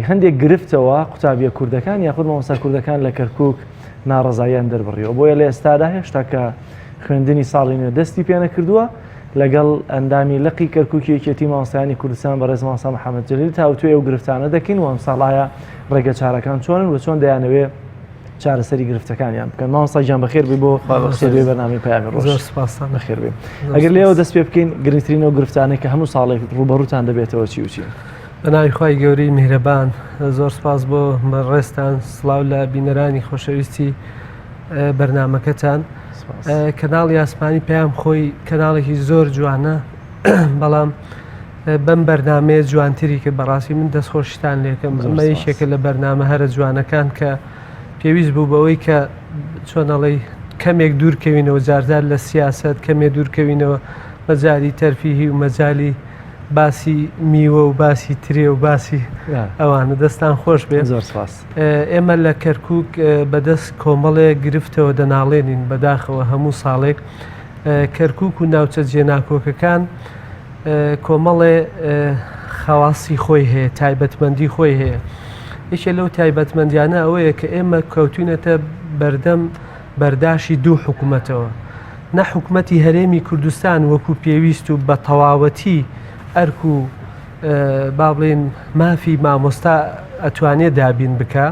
هەندێک گرفتەوە قوتابیە کوردەکان یاخود مامۆستا کوردەکان لە کەرکووک ناڕەزاییان دەربڕیەوە. بۆیە لە ئێستادا هێشتا کە خوێندنی ساڵی نوێ دەستی پێ نەکردووە لەگەڵ ئەندامی لەقی کەرکووکی یەکێتی مامۆستایانی کوردستان بەڕێز مامۆستا محەممەد جەلیل تاوتوێ و گرفتانە دەکەین و ئەم ساڵایە ڕێگە چارەکان چۆنن و چۆن دەیانەوێ چارەسەری گرفتەکانیان بکەن. مامۆستا گیان بەخێر بێ بۆ سێدوێ بەرنامەی پەیامی ڕۆژ. زۆر سپاسان. بەخێر بێ. ئەگەر لێەوە دەست پێ بکەین گرنگترینەوە گرفتانەی کە هەموو ساڵێک ڕوبەڕووتان دەبێتەوە چی و چی؟ بەناوی خوای گەورەی میهرەبان، زۆر سپاس بۆ بەڕێستان، سڵاو لە بینەرانی خۆشەویستی بەرنامەکەتان. کەناڵی ئاسمانی پێیان خۆی کەناڵێکی زۆر جوانە، بەڵام بەم بەرنامەیە جوانتری کرد. بەڕاستی من دەستخۆشتان لێکم. ئەمە یەکێکە لە بەرنامە هەرە جوانەکان کە پێویست بوو بەوەی کە چۆنەڵی کەمێک دوورکەوینەوە جاردار لە سیاست، کەمێک دوورکەوینەوە مەجای تەرفیهی و مەجای باسی میوە و باسی ترێ و باسی ئەوانە. دەستان خۆش بێ. زۆر سپاس. ئێمە لە کەرکووک بەدەست کۆمەڵێک گرفتەوە دەناڵێنین بەداخەوە هەموو ساڵێک. کەرکووک و ناوچە جێناکۆکەکان کۆمەڵێ خەواسی خۆی هەیە، تایبەتمەندی خۆی هەیە. یەکێ لەو تایبەتمەندیانە ئەوەیە کە ئێمە کەوتوینەتە بەردەم بەرداشی دوو حکوومەتەوە. نە حکوومەتی هەرێمی کوردستان وەکو پێویست و بە تەواوەتی ئەرک و با بڵێن مافی مامۆستا ئەتوانێت دابین بکە،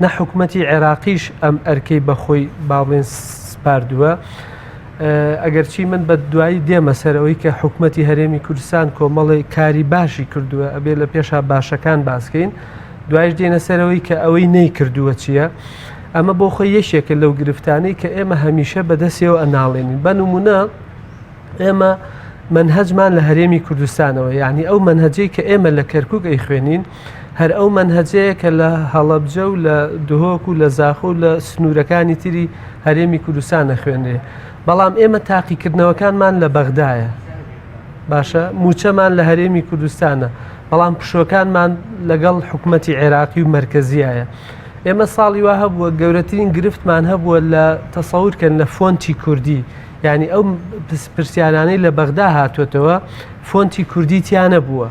نە حکوومەتی عێراقیش ئەم ئەرکەی بەخۆی با بڵێن سپاردووە. ئەگەرچی من بە دوایی دێمە سەرەوەی کە حکوومەتی هەرێمی کوردستان کۆمەڵی کاری باشی کردووە، ئەبێ لە پێشا باشەکان باسکەین، دوایش دێنە سەرەوەی کە ئەوەی نەیکردووە چییە. ئەمە بۆ خۆی یەشێکە لەو گرفتانەی کە ئێمە هەمیشە بەدەستەوە ئەناڵێنین. بە نمونە ئێمە منهەجمان لە هەرێمی کوردستانەوە، یعنی ئەو منهەجەی کە ئێمە لە کەرکووک ئەی خوێنین هەر ئەو منهەجەیە کە لە هەڵەبجە و لە دهۆک و لە زاخۆ و لە سنوورەکانی تری هەرێمی کوردستانە خوێنرێ. بەڵام ئێمە تاقیکردنەوەکانمان لە بەغدایە، باشە موچەمان لە هەرێمی کوردستانە، بەڵام پشۆکانمان لەگەڵ حکوومەتی عێراقی و مەرکەزیایە. ئێمە ساڵی وا هەبووە گەورەترین گرفتمان هەبووە لە تەسەورکەن لە فۆنتی کوردی، یعنی ئەو پرسیارانەی لە بەغدا هاتوێتەوە فۆنتی کوردی تیانە بووە.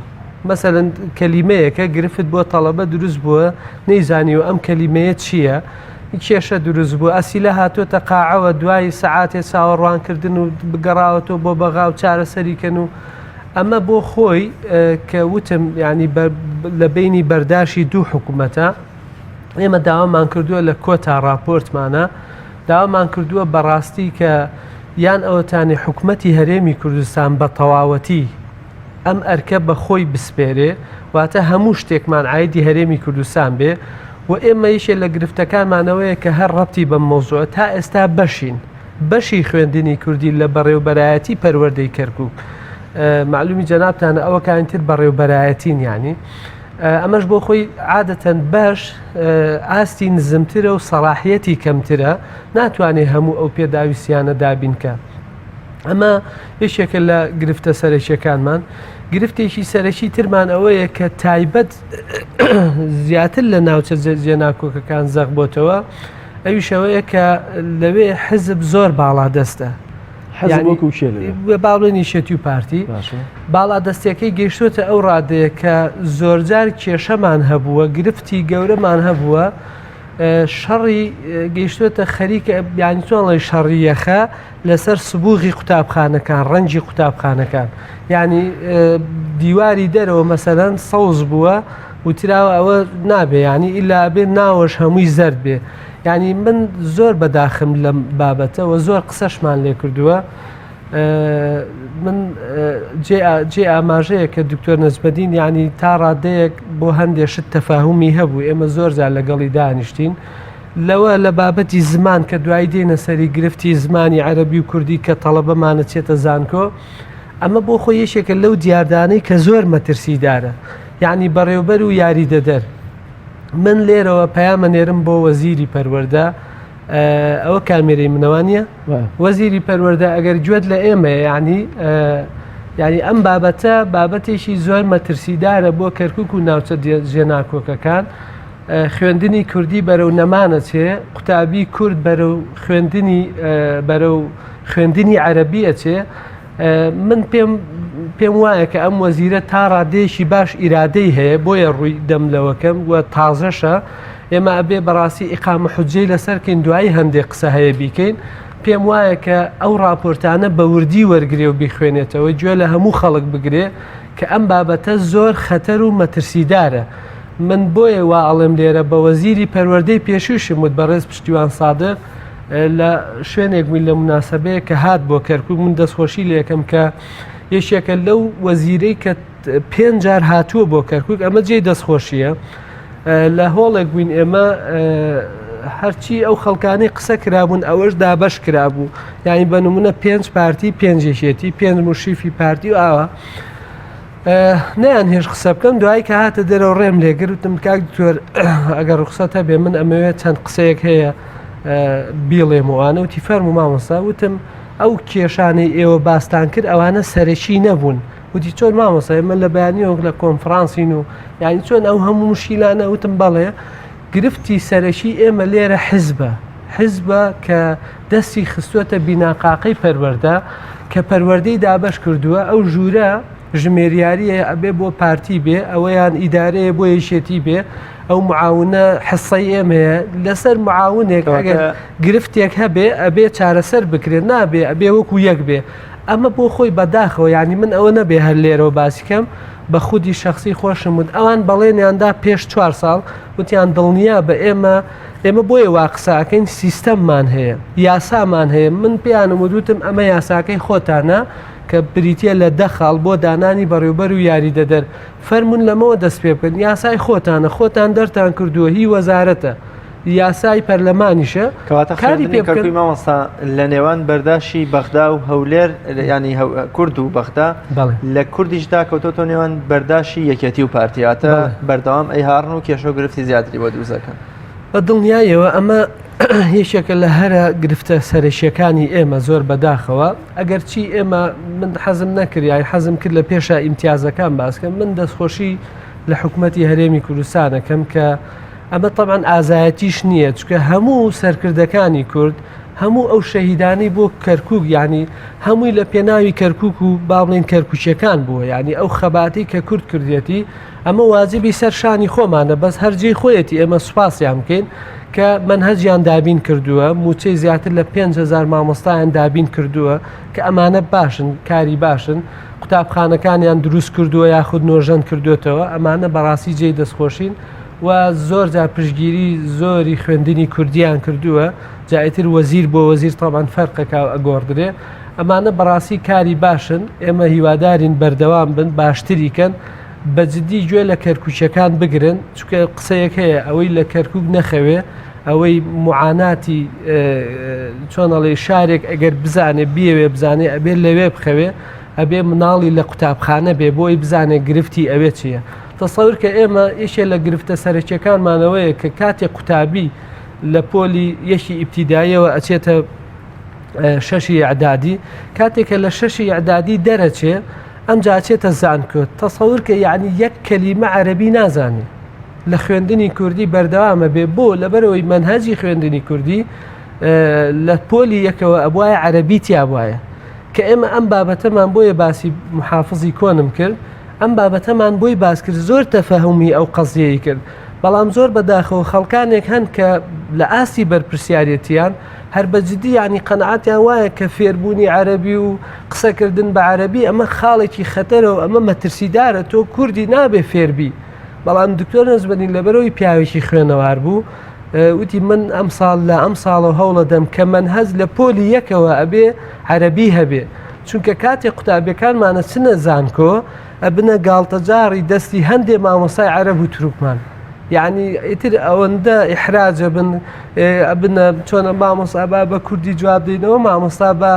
مەسەلەن کەلیمەیەکە گرفت بۆ تەڵەبە دروست بووە، نەیزانیوە ئەم کەلیمەیە چییە، کێشە دروست بوو، ئەسیلە هاتوۆتە قاعەوە، دوای سەعاتێ چاوەڕوانکردن و بگەڕاوەتەوە بۆ بەغا و چارەسەریکەن و ئەمە بۆ خۆی کە وتم ینی لە بینی بەرداشی دوو حکوومەتە ئێمە داوامان کردووە لە کۆتا راپۆرتمانە، داوامان کردووە بەڕاستی کە یان ئەوەتانی حکوومەتی هەرێمی کوردستان بە تەواوەتی ئەم ئەرکە بە خۆی بسپێرێ، واتە هەموو شتێکمان عایدی هەرێمی کوردستان بێ، و ئێمە یشێ لە گرفتەکانمانەوەیە کە هەر ڕەبتی بە مۆزوع تا ئێستا بەشی خوێندنی کوردی لە بەڕێوەبەرایەتی پەروەردەی کەرکووک. معلومی جەنابتانە ئەوە کاینتر بەڕێوەبەرایەتین، ینی ئەمەش بۆ خۆی عادەتەن بەش ئاستی نزمترە و سەلاحیەتی کەمترە، ناتوانێت هەموو ئەو پێداویستیانە دابینکە. ئەمە یەکێکە لە گرفتە سەرەکیەکانمان. گرفتێکی سەرەکی ترمان ئەوەیە کە تایبەت زیاتر لە ناوچە جێناکۆکەکان زەق بۆتەوە، ئەویشەوەیە کە لەوێ حزب زۆر باڵا دەستە، باڵێنی شێتی و پارتی باڵا دەستەکەی گەیشتوتە ئەو ڕادەیە کە زۆرجار کێشەمان هەبووە گرفتی گەورەمان هەبووە شەڕی گەیشتوتە خەریکە بیانی چۆنڵی شەڕیەخە لەسەر سبوغی قوتابخانەکان ڕەنجی قوتابخانەکان ینی دیواری دەرەوە مەسەلەن سەوز بووە وتراوە ئەوە نابێ ینی ئیلا بێ ناوەش هەمووی زەرد بێ ینی من زۆر بەداخم لەم بابەتەوە زۆر قسەشمان لێ کردووە من جێ ئاماژەیە کە دکتۆر نەجمەدین ینی تا ڕادەیەک بۆ هەندێک شت تەفاهمی هەبوو ئێمە زۆرجار لەگەڵی دانیشتین لەوە لە بابەتی زمان کە دوای دێنە سەری گرفتی زمانی عەرەبی و کوردی کە تەڵەبەمانە چێتە زانکۆ ئەمە بۆ خۆی یەکێکە لەو دیاردانەی کە زۆر مەترسیدارە یعنی بەڕێوبەر و یاریدەدەر من لێرەوە پەیامە نێرم بۆ وەزیری پەروەردە ئەوە کامێرەی منەوانە وەزیری پەروەردە ئەگەر گوێت لە ئێمە ینی ئەم بابەتە بابەتێکی زۆر مەترسیدارە بۆ کەرکک و ناوچە ژێناکۆکەکان خوێندنی کوردی بەرەو نەمانە چێ قوتابی کورد بەرەو خوێندنی عەرەبیە چێ من پێم وایە کە ئەم وەزیرە تا ڕادێشی باش ئیرادەی هەیە بۆیە ڕووی دەم لەوەکەم وە تازەشە ئێمە ئەبێ بەڕاستی ئیقامە حوجەی لەسەرکەین دوایی هەندێک قسە هەیە بیکەین پێم وایە کە ئەو راپۆرتانە بە وردی وەرگێ و بیخوێنێتەوە گوێ لە هەموو خەڵک بگرێ کە ئەم بابەتە زۆر خەتەر و مەترسیدارە من بۆیە وا ئەڵێم لێرە بە وەزیری پەروەردەی پێشوشم وت بەڕێز پشتیوان سادق لە شوێنێک من لە مناسبەیە کە هات بۆ کەرکک من دەستخۆشی لە یەکەم کە یەکێکە لەو وەزیرەی کە 5 جار هاتووە بۆ کەرکک ئەمە جێی دەستخۆشیە لە هۆڵێک بووین ئێمە هەرچی ئەو خەڵکانەی قسە کرابوون ئەوەش دابەش کرابوو یعنی بە نمونە 5 پارتی 5 یەکێتی 5 مشریفی پارتی و ئاوە نەیان هێش قسە بکەم دوایی کە هاتە دەرەوە ڕێم لێگرتم کاک دکتۆر ئەگەر ڕوخسەتە بێ من ئەمەوێت چەند قسەیەک هەیە بیڵێمەوانە وتی فەرموو مامۆستا وتم ئەو کێشانەی ئێوە باستان کرد ئەوانە سەرەکی نەبوون وتی چۆن مامۆستا ئێمە لە بەیانیەوە لە کۆنفرانسین و یعنی چۆن ئەو هەموو مشکیلانە وتم بەڵێ گرفتی سەرەکی ئێمە لێرە حیزبە کە دەستی خستوەتە بیناقاقەی پەروەردە کە پەروەردەی دابەش کردووە ئەو ژوورە ژمێریاریە ئەبێ بۆ پارتی بێ ئەوەیان ئیدارەیە بۆ یەشێتی بێ ئەو معاونە حسەی ئێمەیە لەسەر معاونێک ئەگەر گرفتێک هەبێ ئەبێ چارەسەر بکرێت نابێ ئەبێ وەکو یەک بێ ئەمە بۆ خۆی بەداخەوە ینی من ئەوە نەبێ هەر لێرەوە باسیکەم بە خودی شخصی خۆشم وت ئەوان بەڵێنیاندا پێش 4 ساڵ وتیان دڵنیا بە ئێمە بۆیە وا قساکەین سیستەممان هەیە یاسامان هەیە من پێیانم وتم ئەمە یاساکەی خۆتانە کە بریتە لە دەخاڵ بۆ دانانی بەڕێوبەر و یاریدەدەر فەرمونون لەمەوە دەست پێ بکەن یاسای خۆتان دەرتان کردووە هی وەزارەتە یاسای پەرلەمانیشە کاری پێکردی مامۆستا لە نێوان بەرداشی بەغدا و هەولێر ینی کورد و بەغدا لە کوردیشدا کەوتۆتۆ نێوان بەرداشی یەکێتی و پارتیاتە بەردەوام ئەی هاڕن و کێشە و گرفتی زیاتری بۆ دروستەکەن بە دڵنیایەوە ئەمە هیچێکە لە هەرە گرفتە سەرشیەکانی ئێمە زۆر بەداخەوە ئەگەر چی ئێمە من حەزم نەکردیای حەزم کرد لە پێشە ئیمتیازەکان باسکەم من دەستخۆشی لە حکوومەتی هەرێمی کوردستانەکەم کە ئەمە طبعاً ئازایەتیش نییە چکە هەموو سەرکردەکانی کورد هەموو ئەو شەهیدانی بۆ کەرکک ینی هەمووی لە پێناوی کەرکک و باڵێن کەرکوچیەکان بووە ینی ئەو خەباتی کە کورد کردێتی ئەمە واجبی سەرشانی خۆمانە بەس هەرجێی خۆیەتی ئێمە سوپاسیان بکەین کە منهەجیان دابین کردووە موچەی زیاتر لە 5,000 مامۆستایان دابین کردووە کە ئەمانە باشن کاری باشن قوتابخانەکانیان دروست کردووە یاخود نۆژەن کردوێتەوە ئەمانە بەڕاستی جێی دەستخۆشین و زۆر جار پشگیری زۆری خوێندنی کوردیان کردووە جایتر وەزیر بۆ وەزیر تاوان فەرقەکە ئەگۆڕدرێ ئەمانە بەڕاستی کاری باشن ئێمە هیوادارین بەردەوام بن باشتریکەن بەجددی گوێ لە کەرکوچەکان بگرن چکە قسەیەک هەیە ئەوەی لە کەرکک نەخەوێ ئەوەی معاناتی چۆنەڵێ شارێک ئەگەر بزانێ بیەوێ بزانێ ئەبێ لەوێ بخەوێ ئەبێ مناڵی لە قوتابخانە بێ بۆی بزانێ گرفتی ئەوێ چییە تەسەور کە ئێمە یەکێ لە گرفتە سەرچیەکانمانەوەیە کە کاتێک قوتابی لە پۆلی یەکی ئیبتیداییەوە ئەچێتە 6 ئەعدادی کاتێکە لە 6 ئەعدادی دەرەچێ ئەم جاچێتە زانکۆت تەسەور کە یعنی یەک کەلیمە عەرەبی نازانێ لە خوێندنی کوردی بەردەوامە بێ بۆ لەبەرەوەی منهەجی خوێندنی کوردی لە پۆلی یەکەوە ئەبوایە عەرەبی تیا بواە کە ئێمە ئەم بابەتەمان بۆیە باسی محافظی کۆنم کرد ئەم بابەتەمان بۆی باس کرد زۆر تەفەهومی ئەو قەزیەی کرد بەڵام زۆر بەداخەوە خەڵکانێک هەن کە لە ئاستی بەرپرسیارەتیان هەر بەجددی ینی قەنەعاتیان وایە کە فێربوونی عەرەبی و قسەکردن بە عەرەبی ئەمە خاڵێکی خەتەرەوە ئەمە مەترسیدارە تۆ کوردی نابێ فێربی بەڵام دکتۆر نەزبەنی لەبەرەوەی پیاوێکی خوێنەوار بوو وتی من ئەم ساڵ لە ئەم ساڵە هەوڵە دەم کە منهەج لە پۆلی یەکەوە ئەبێ عەرەبی هەبێ چونکە کاتێک قوتابیەکانمانە چنە زانکۆ ئەبنە گاڵتەجاری دەستی هەندێ مامۆسای عەرەب و تروکمان یعنی ئیتر ئەوەندە ئیحراجە بن ئەبنە چۆنە مامۆستا بە کوردی جواب دێنەوە مامۆستا بە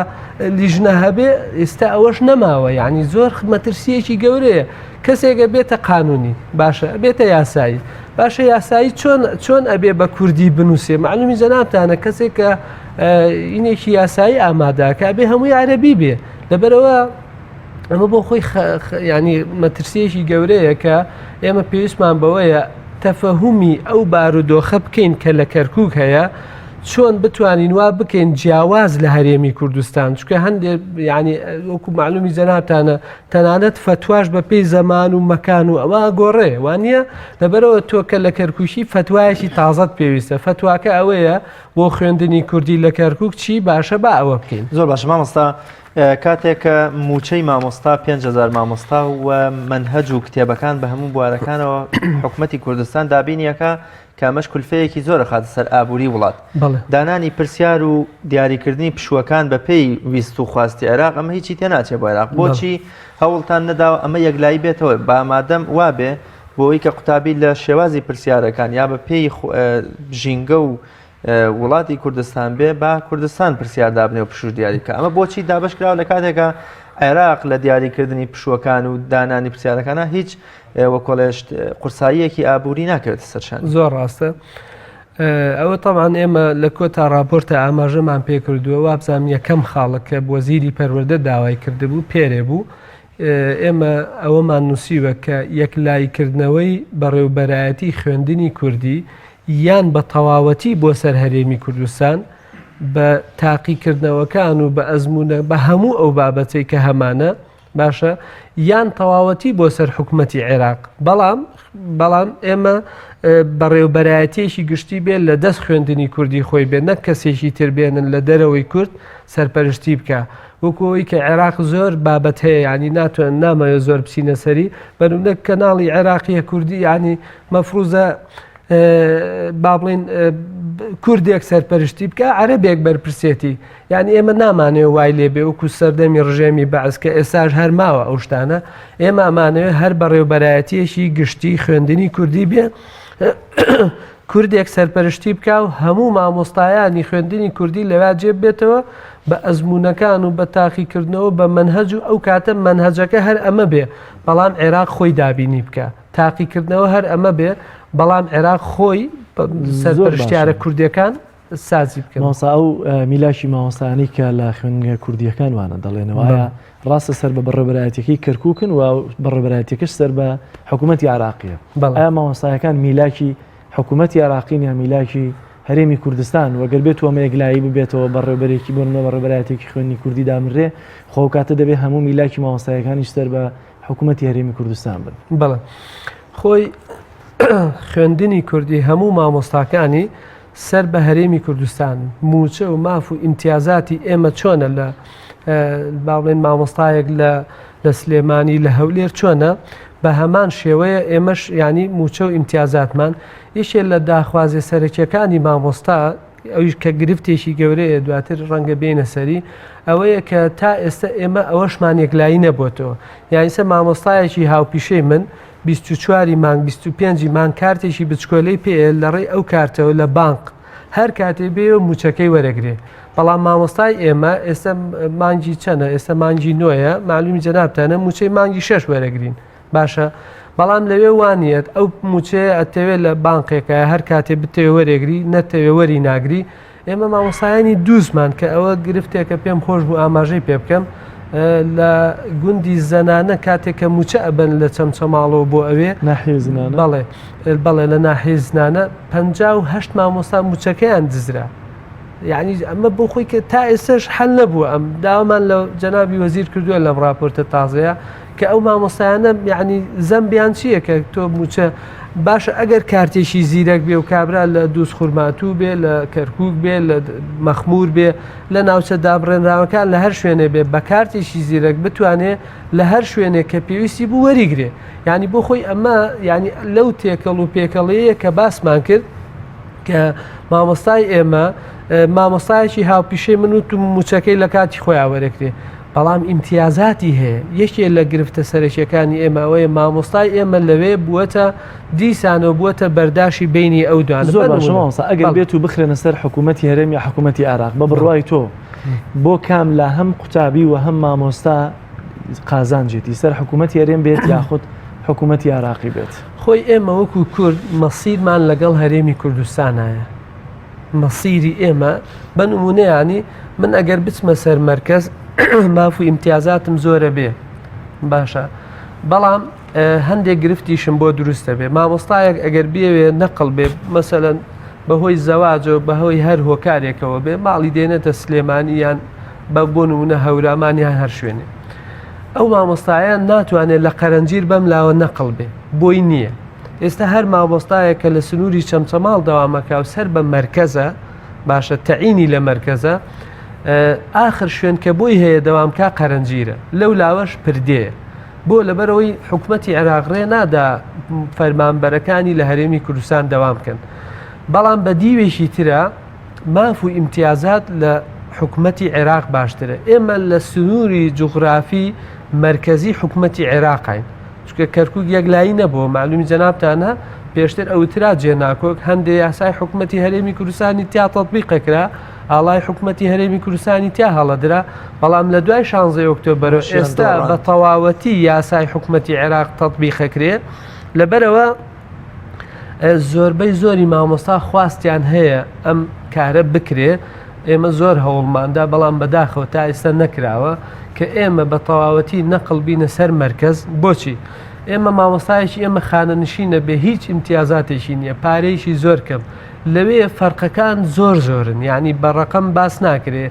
لیژنە هەبێ ئێستا ئەوەش نەماوە یعنی زۆر مەترسیەکی گەورەیە کەسێکە بێتە قانونی باشە بێتە یاسایی باشە یاسایی چۆن ئەبێ بە کوردی بنووسێ معلومی جەنابتانە کەسێک کە ئینێکی یاسایی ئاماداکە بێ هەمووی عەرەبی بێ لەبەرەوە ئەمە بۆ خۆی ینی مەترسیەکی گەورەیە کە ئێمە پێویستمان بەوەیە تەفەهومی ئەو بارودۆخە بکەین کە لە کەرکووک هەیە چۆن بتوانین وا بکەین جیاواز لە هەرێمی کوردستان چکە هەندێک ینی وەکو معلومی جەنابتانە تەنانەت فتواش بە پێی زەمان و مەکان و ئەوە گۆڕێ وانە لەبەرەوە تۆ کە لە کەرکووشی فتوایەکی تازەت پێویستە فتواکە ئەوەیە بۆ خوێندنی کوردی لە کەرکووک چی باشە با ئەوە بکەین زۆر باشە مامۆستا کاتێککە موچەی مامۆستا 5,000 مامۆستا و منهەج و کتێبەکان بە هەموو بوارەکانەوە حکوومەتی کوردستان دابینیەکە کامەش کولفەیەکی زۆرە خاتە سەر ئابووری وڵات دانانی پرسیار و دیاریکردنی پشووەکان بە پێی ویست و خواستی عێراق ئەمە هیچی تێناچێ بۆ عێراق بۆچی هەوڵتان نەداوە ئەمە یەکلایی بێتەوە بامادەم وابێ بۆەوەی کە قوتابی لە شێوازی پرسیارەکان یا بە پێی ژینگە و وڵاتی کوردستان بێ با کوردستان پرسیاردابنێ و پشوش دیاریکە ئەمە بۆچی دابش کراوە لە کاتێکە عێراق لە دیاریکردنی پشووەکان و دانانی پرسیارەکانە هیچ وەکۆڵێشت قورساییەکی ئابووری ناکەوێتە سەرشان زۆر ڕاستە ئەوە تەمان ئێمە لە کۆتا راپۆرتە ئاماژەمان پێکردووە وابزانام یەکەم خاڵەکە بۆ وەزیری پەروەردە داوای کردبوو پێرێ بوو ئێمە ئەوەمان نووسیوە کە یەکلایکردنەوەی بەڕێوبەرایەتی خوێندنی کوردی یان بە تەواوەتی بۆ سەر هەرێمی کوردستان بە تاقیکردنەوەکان و بە ئەزمونە بە هەموو ئەو بابەتەی کە هەمانە باشە یان تەواوەتی بۆ سەر حکوومەتی عێراق بەڵام ئێمە بەڕێوبەرایەتێکی گشتی بێت لە دەست خوێندنی کوردی خۆی بێت نەک کەسێکی تربێنن لە دەرەوەی کورد سەرپەرشتی بکە وەکەوەی کە عێراق زۆر بابەت هەیە ینی ناتوانن نامەوێت زۆر بچینە سەری بەنمونە کەناڵی عێراقیە کوردی ینی مەفروزە با بڵین کوردێک سەرپەرشتی بکە عەرەبێک بەرپرسێتی یعنی ئێمە نامانەوە وای لێبێ وەکو سەردەمی ڕژێمی بەعز کە ئێساش هەرماوە ئەو شتانە ئێمە ئەمانەوە هەر بەڕێوبەرایەتیەکی گشتی خوێندنی کوردی بێ کوردێک سەرپەرشتی بکە و هەموو مامۆستایانی خوێندنی کوردی لەوا جێب بێتەوە بە ئەزمونونەکان و بە تاقیکردنەوە بە منهەج و ئەو کاتە منهەجەکە هەر ئەمە بێ بەڵام عێراق خۆی دابینی بکە تاقیکردنەوە هەر ئەمە بێ بەڵام عێراق خۆی سەرپەرشتیارە کوردیەکان سازی بکەن مامۆستا ئەو میلاشی مامۆستانی کە لە خوێندنگە کوردیەکان وانە دەڵێنەوەیە ڕاستە سەر بە بەڕێبەرایەتەکەی کەرکووکن و بەڕێبەرایەتەکەش سەر بە حکوومەتی عێراقیە ئایا مامۆستایەکان میلاکی حکوومەتی عێراقین یا میلاکی هەرێمی کوردستان وەگەر بێت وەمە یەکلایی ببێتەوە بەڕێبەرێکی بۆنمە بەڕێبەرایەتێکی خوێندنی کوردی دامرێ خۆ کاتە دەبێت هەموو میلاکی مامۆستایەکانیش سەر بە حکوومەتی هەرێمی کوردستان بن بەڵێ خۆی خوێندنی کوردی هەموو مامۆستاکانی سەر بە هەرێمی کوردستان موچە و ماف و ئیمتیازاتی ئێمە چۆنە لە باڵێن مامۆستایەک لە سلێمانی لە هەولێر چۆنە بە هەمان شێوەیە ئێمەش ینی موچە و ئیمتیازاتمان یەکێ لە داخوازێ سەرەکیەکانی مامۆستا ئەوش کە گرفتێکی گەورەیە دواتر ڕەنگە بێنە سەری ئەوەیە کە تا ئێستا ئێمە ئەوەشمان یەکلایی نەبووتەوە یانیسە مامۆستایەکی هاوپیشەی من 24 مانگ 25 مانگ کارتێکی بچکۆلەی پێ لە ڕێی ئەو کارتەوە لە بانک هەر کاتێ بێ موچەکەی وەرەگرێ بەڵام مامۆستای ئێمە ئێستا مانگی چەنە ئێستا مانگی نوۆیە معلومی جەنابتانە موچەی مانگی 6 وەرەگرین باشە بەڵام لەوێ وانیەت ئەو موچەیە ئەتەوێت لە بانقێکە هەر کاتێ بتەوێ وەرەگری نەتەوێ وەری ناگری ئێمە مامۆستایانی دووزمان کە ئەوە گرفتێکە پێم خۆش بوو ئاماژەی پێ بکەم لە گوندی زەنانە کاتێککە موچە ئەبن لە چەمچەماڵەوە بۆ ئەوێ بەڵێ لە ناحێ زنانە 58 مامۆستا موچەکەیان دزرا یعنی ئەمە بۆ خۆی کە تا ئێستش هەل نەبووە ئەم داوامان لە جەنابی وەزیر کردووە لەم راپۆرتە تازەیە کە ئەو مامۆستایانە یعنی زەمبیان چییە کە تۆ موچە باشە ئەگەر کارتێکی زیرەک بێ و کابرا لە دووس خورماتوو بێ لە کەرکووک بێ لە مەخمور بێ لە ناوچە دابڕێنراوەکان لە هەر شوێنێ بێ بە کارتێکی زیرەک بتوانێت لە هەر شوێنێک کە پێویستی بوو وەریگرێ ینی بۆ خۆی ئەمە ینی لەو تێکەڵ و پێکەڵەیە کە باسمان کرد کە مامۆستای ئێمە مامۆستایەکی هاوپیشەی من و موچەکەی لە کاتی خۆیان وەرەگرێ بەڵام ئیمتیازاتی هەیە یەکێ لە گرفتە سەرەکیەکانی ئێمەوەیە مامۆستای ئێمە لەوێ بووەتە دیسانەوە بووەتە بەرداشی بینی ئەو دوان زۆر باشمامۆستا ئەگەر بێت و بخرێنە سەر حکوومەتی هەرێم یا حکوومەتی عێراق بە بڕوای تۆ بۆ کام لە هەم قوتابی و هەم مامۆستا قازانجێتی سەر حکوومەتی هەرێم بێت یاخود حکوومەتی عێراقی بێت خۆی ئێمە وەکو کورد مەسیرمان لەگەڵ هەرێمی کوردستانایە مەسیری ئێمە بە نمونەیانی من ئەگەر بچمە سەر مەرکەز ماف و ئیمتیازاتم زۆرە بێ باشە بەڵام هەندێک گرفتیشم بۆ دروستە بێ مامۆستایەک ئەگەر بێوێ نەقل بێ مەسەلەن بەهۆی زەواجۆ بەهۆی هەر هۆکارێکەوە بێ ماڵی دێنێتە سلێمانیان بە بۆ نمونە هەورامانیان هەر شوێنێ ئەو مامۆستایان ناتوانێت لە قەرەنجیر بەم لاوە نەقل بێ بۆی نییە ئێستا هەر مامۆستایە کە لە سنووری چەمچەماڵ دەوامەکە و سەر بە مەرکەزە باشە تەعینی لە مەرکەزە ئاخر شوێن کە بۆی هەیە دەوامکە قەرەنجیرە لەو لاوەش پردێ بۆ لەبەرەوەی حکوومەتی عێراق ڕێ نادا فەرمانبەرەکانی لە هەرێمی کوردستان دەوام بکەن بەڵام بە دیوێکی ترە ماف و ئیمتیازات لە حکوومەتی عێراق باشترە ئێمە لە سنووری جوغرافی مرکزی حکوومەتی عێراقین چکە کەرکووک یەکلایی نەبووە معلومی جەنابتانە پێشتر ئەوترا جێناکۆک هەندێک یاسای حکوومەتی هەرێمی کوردستانی تیا تەطبیقەکرا ئاڵای حکوومەتی هەرێمی کوردستانی تیا هەڵەدرا بەڵام لە دوای 16 ئۆکتۆبەرەوە ئێستا بە تەواوەتی یاسای حکوومەتی عێراق تەطبیقەکرێ لەبەرەوە زۆربەی زۆری مامۆستا خواستیان هەیە ئەم کارە بکرێ ئێمە زۆر هەوڵماندا بەڵام بەداخەوە تا ئێستا نەکراوە کە ئێمە بە تەواوەتی نەقل بینە سەر مەرکەز بۆچی ئێمە مامۆستایەکی ئێمە خانەنشینە بێ هیچ ئیمتیازاتێکی نییە پارەیەکی زۆر کەم لەوێ فەرقەکان زۆر زۆرن یعنی بەڕەقەم باس ناکرێ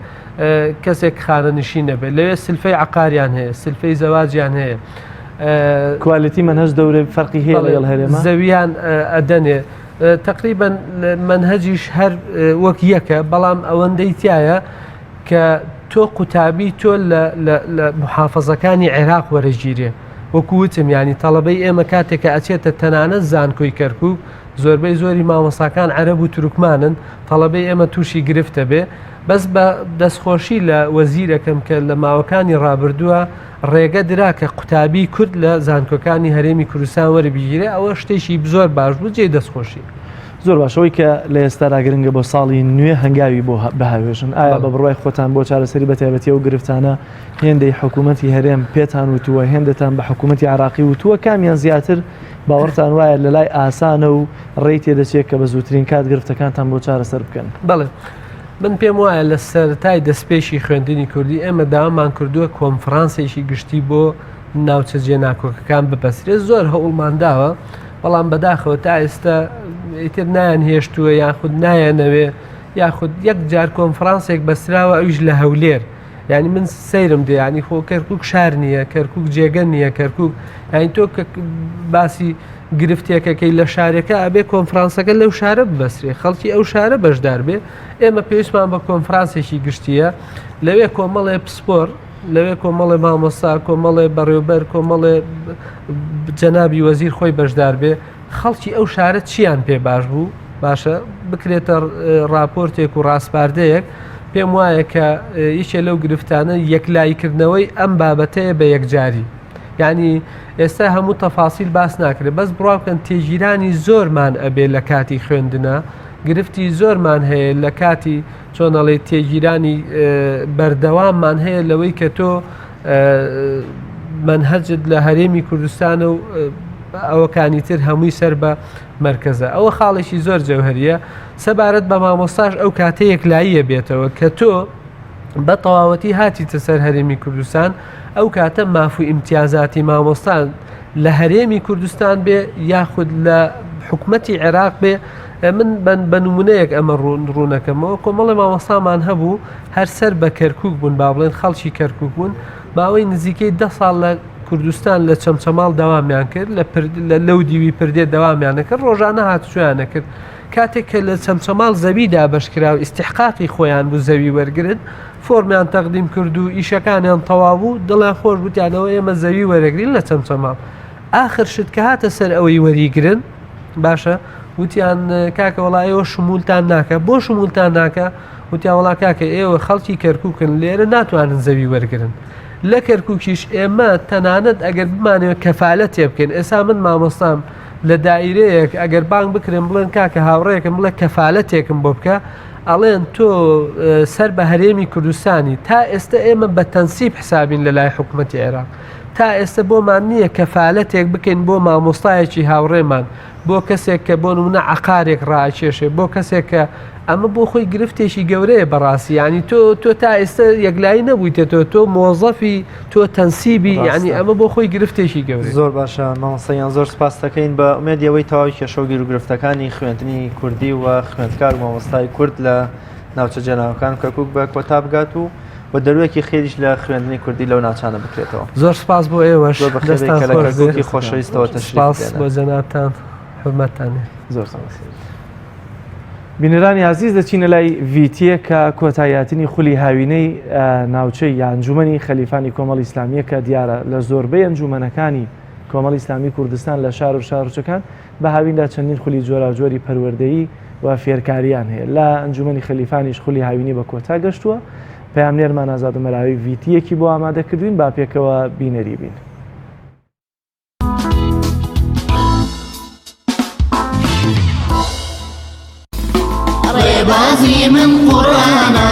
کەسێک خانەنشینە بێت لەوێ سلفەی عقاریان هەیە سلفەی زەواجیان هەیە کوالیتی منهج دەورە فەرقی هەیە لەگەڵ هەرێمە زەویان ئەدەنێ تقریبا منهجیش هەر وەک یەکە بەڵام ئەوەندەی تایە کە تۆ قوتابی تۆ لە محافەزەکانی عێراق وەرەگیرێ وەکووتم ینی تەڵەبەی ئێمە کاتێکە ئەچێتە تەنانەت زانکۆی کەرکووک زۆربەی زۆری مامۆساکان عەرەب و تورکمانن تەڵەبەی ئێمە تووشی گرفتە بێ بەس بە دەستخۆشی لە وەزیرەکەم کە لە ماوەکانی ڕابردووە ڕێگە درا کە قوتابی کورد لە زانکۆکانی هەرێمی کوردستان وەربگیرێ ئەوە شتێکی زۆر باش بوو جێ دەستخۆشی زۆر باشەوەی کە لە ئێستادا گرنگە بۆ ساڵی نوێ هەنگاوی بۆ بەهاوێژن ئایا بە بڕوای خۆتان بۆ چارەسەری بە تایبەتی و گرفتانە هێندەی حکوومەتی هەرێم پێتان وتووە هێندتان بە حکوومەتی عراقی وتووە کامیان زیاتر باوەڕتان وایە لە لای ئاسانە و ڕێی تێدەچێت کە بە زووترین کات گرفتەکانتان بۆ چارەسەر بکەن بڵێ من پێم وایە لە سەرەتای دەستپێشی خوێندنی کوردی ئێمە داوامان کردووە کۆنفرانسێکی گشتی بۆ ناوچە جێناکۆکەکان بپەسرێت زۆر هەوڵمانداوە بەڵام بەداخەوە تا ئێستا ئیتر نایان هێشتووە یاخود نایەنەوێ یاخود یەک جار کۆنفرانسێک بەسراوە ئەویش لە هەولێر ینی من سەیرم دێ ینی خۆ کەرکووک شار نییە کەرکووک جێگە نییە کەرکووک ینی تۆ کە باسی گرفتێکەکەی لە شارەکە ئەبێ کۆنفرانسەکە لەو شارە ببەسرێ خەڵکی ئەو شارە بەشدار بێ ئێمە پێویستمان بە کۆنفرانسێکی گشتیە لەوێ کۆمەڵێ پسپۆر لەوێ کۆمەڵێ مامۆستا کۆمەڵێ بەڕێوبەر کۆمەڵێ جەنابی وەزیر خۆی بەشدار بێ خەڵکی ئەو شارە چیان پێ باش بوو باشە بکرێتە راپۆرتێک و ڕاستپاردەیەک پێم وایە کە یەکێ لەو گرفتانە یەکلایکردنەوەی ئەم بابەتەیە بە یەکجاری یعنی ئێستا هەموو تەفاسیل باس ناکرێت بەس بڕاوکەن تێگیرانی زۆرمان ئەبێ لە کاتی خوێندنە گرفتی زۆرمان هەیە لە کاتی چۆنەڵێ تێگیرانی بەردەواممان هەیە لەوەی کە تۆ منهەجت لە هەرێمی کوردستانە و ئەوەکانی تر هەمووی سەر بە مرکزە ئەوە خاڵێکی زۆر جەوهریە سەبارەت بە مامۆستاش ئەو کاتە یەکلاییە بێتەوە کە تۆ بە تەواوەتی هاتیتە سەر هەرێمی کوردستان ئەو کاتە مافوو ئیمتیازاتی مامۆستان لە هەرێمی کوردستان بێ یاخود لە حکومەتی عێراق بێ من بە نمونەیەک ئەمە ڕوونەکەمەوە کۆمەڵی مامۆستامان هەبوو هەر سەر بە کەرکووک بوون با بڵێن خەڵکی کەرکووک بوون ماوەی نزیکەی 10 ساڵ لە کوردستان لە چەمچەماڵ دەوامیان کرد لە لەو دیوی پردێ دەوامیانە کرد ڕۆژانە هاتوچیانە کرد کاتێک کە لە چەمچەماڵ زەویدا بەشکرا و ئیستحقاقی خۆیان بوو زەوی وەرگرن فۆرمیان تەقدیم کرد و ئیشەکانیان تەواو بوو دڵیان خۆش بوتیانەوە ئێمە زەوی وەرەگرین لە چەمچەماڵ آخر شت کە هاتە سەر ئەوەی وەریگرن باشە وتیان کاکە وڵایەوە شمولتان ناکە بۆ شمولتان ناکە وتیان وڵا کاکە ئێوە خەڵکی کەرکووکن لێرە ناتوانن زەوی وەرگرن لە کەرکووکیش ئێمە تەنانەت ئەگەر بمانەوە کەفالەت تێ بکەین ئێستا من مامۆستام لە دائیرەیەک ئەگەر بانگ بکرێن بڵێن کاکە هاوڕێیەکم بڵێ کەفالەتێکم بۆ بکە ئەڵێن تۆ سەر بە هەرێمی کوردستانی تا ئێستا ئێمە بە تەنسیب حسابین لە لای حکوومەتی عێراق تا ئێستا بۆمان نییە کەفالەتێک بکەین بۆ مامۆستایەکی هاوڕێمان بۆ کەسێک کە بۆ نمونە عقارێک ڕاکێشێ بۆ کەسێک کە ئەمە بۆ خۆی گرفتێکی گەورەیە بەڕاستی ینی تۆ تا ئێستا یەکلایی نەبوویتێتەوە تۆ مۆزەفی تۆ تەنسیبی ینی ئەمە بۆ خۆی گرفتێکی گەورە زۆر باشە مامۆستایان زۆر سپاس دەکەین بە ئومێدیەوەی تەواوی کێشەوەگیر و گرفتەکانی خوێندنی کوردی و خوێندکار و مامۆستای کورد لە ناوچە جێناوەکان کەرکووک بە کۆتا بگات و بە دەروەکی خێریش لە خوێندنی کوردی لەو ناوچانە بکرێتەوە زۆر سپاس بۆ ئێوەش زۆر بەخێرێک کە لە کەرکووکی خۆشەویستەوە تەشریف سپاس بۆ جەنابتان حرمەتتانێ زۆر سپاس بینەرانی عزیز دەچینە لای VTە کە کۆتاییاتنی خولی هاوینەی ناوچەی ئەنجومەنی خەلیفانی کۆمەڵی ئیسلامیە کە دیارە لە زۆربەی ئەنجومەنەکانی کۆمەڵی ئیسلامی کوردستان لە شار و شارچەکان بە هاویندا چەندین خولی جۆراوجۆری پەروەردەیی و فێرکاریان هەیە لە ئەنجومەنی خەلیفانیش خولی هاوینی بە کۆتا گەشتووە پەیامنێرمان ئازاد مەلاوی VTەکی بۆ ئامادەکردوین با پێکەوە بینەری بین. ڕێبازی من قورآنە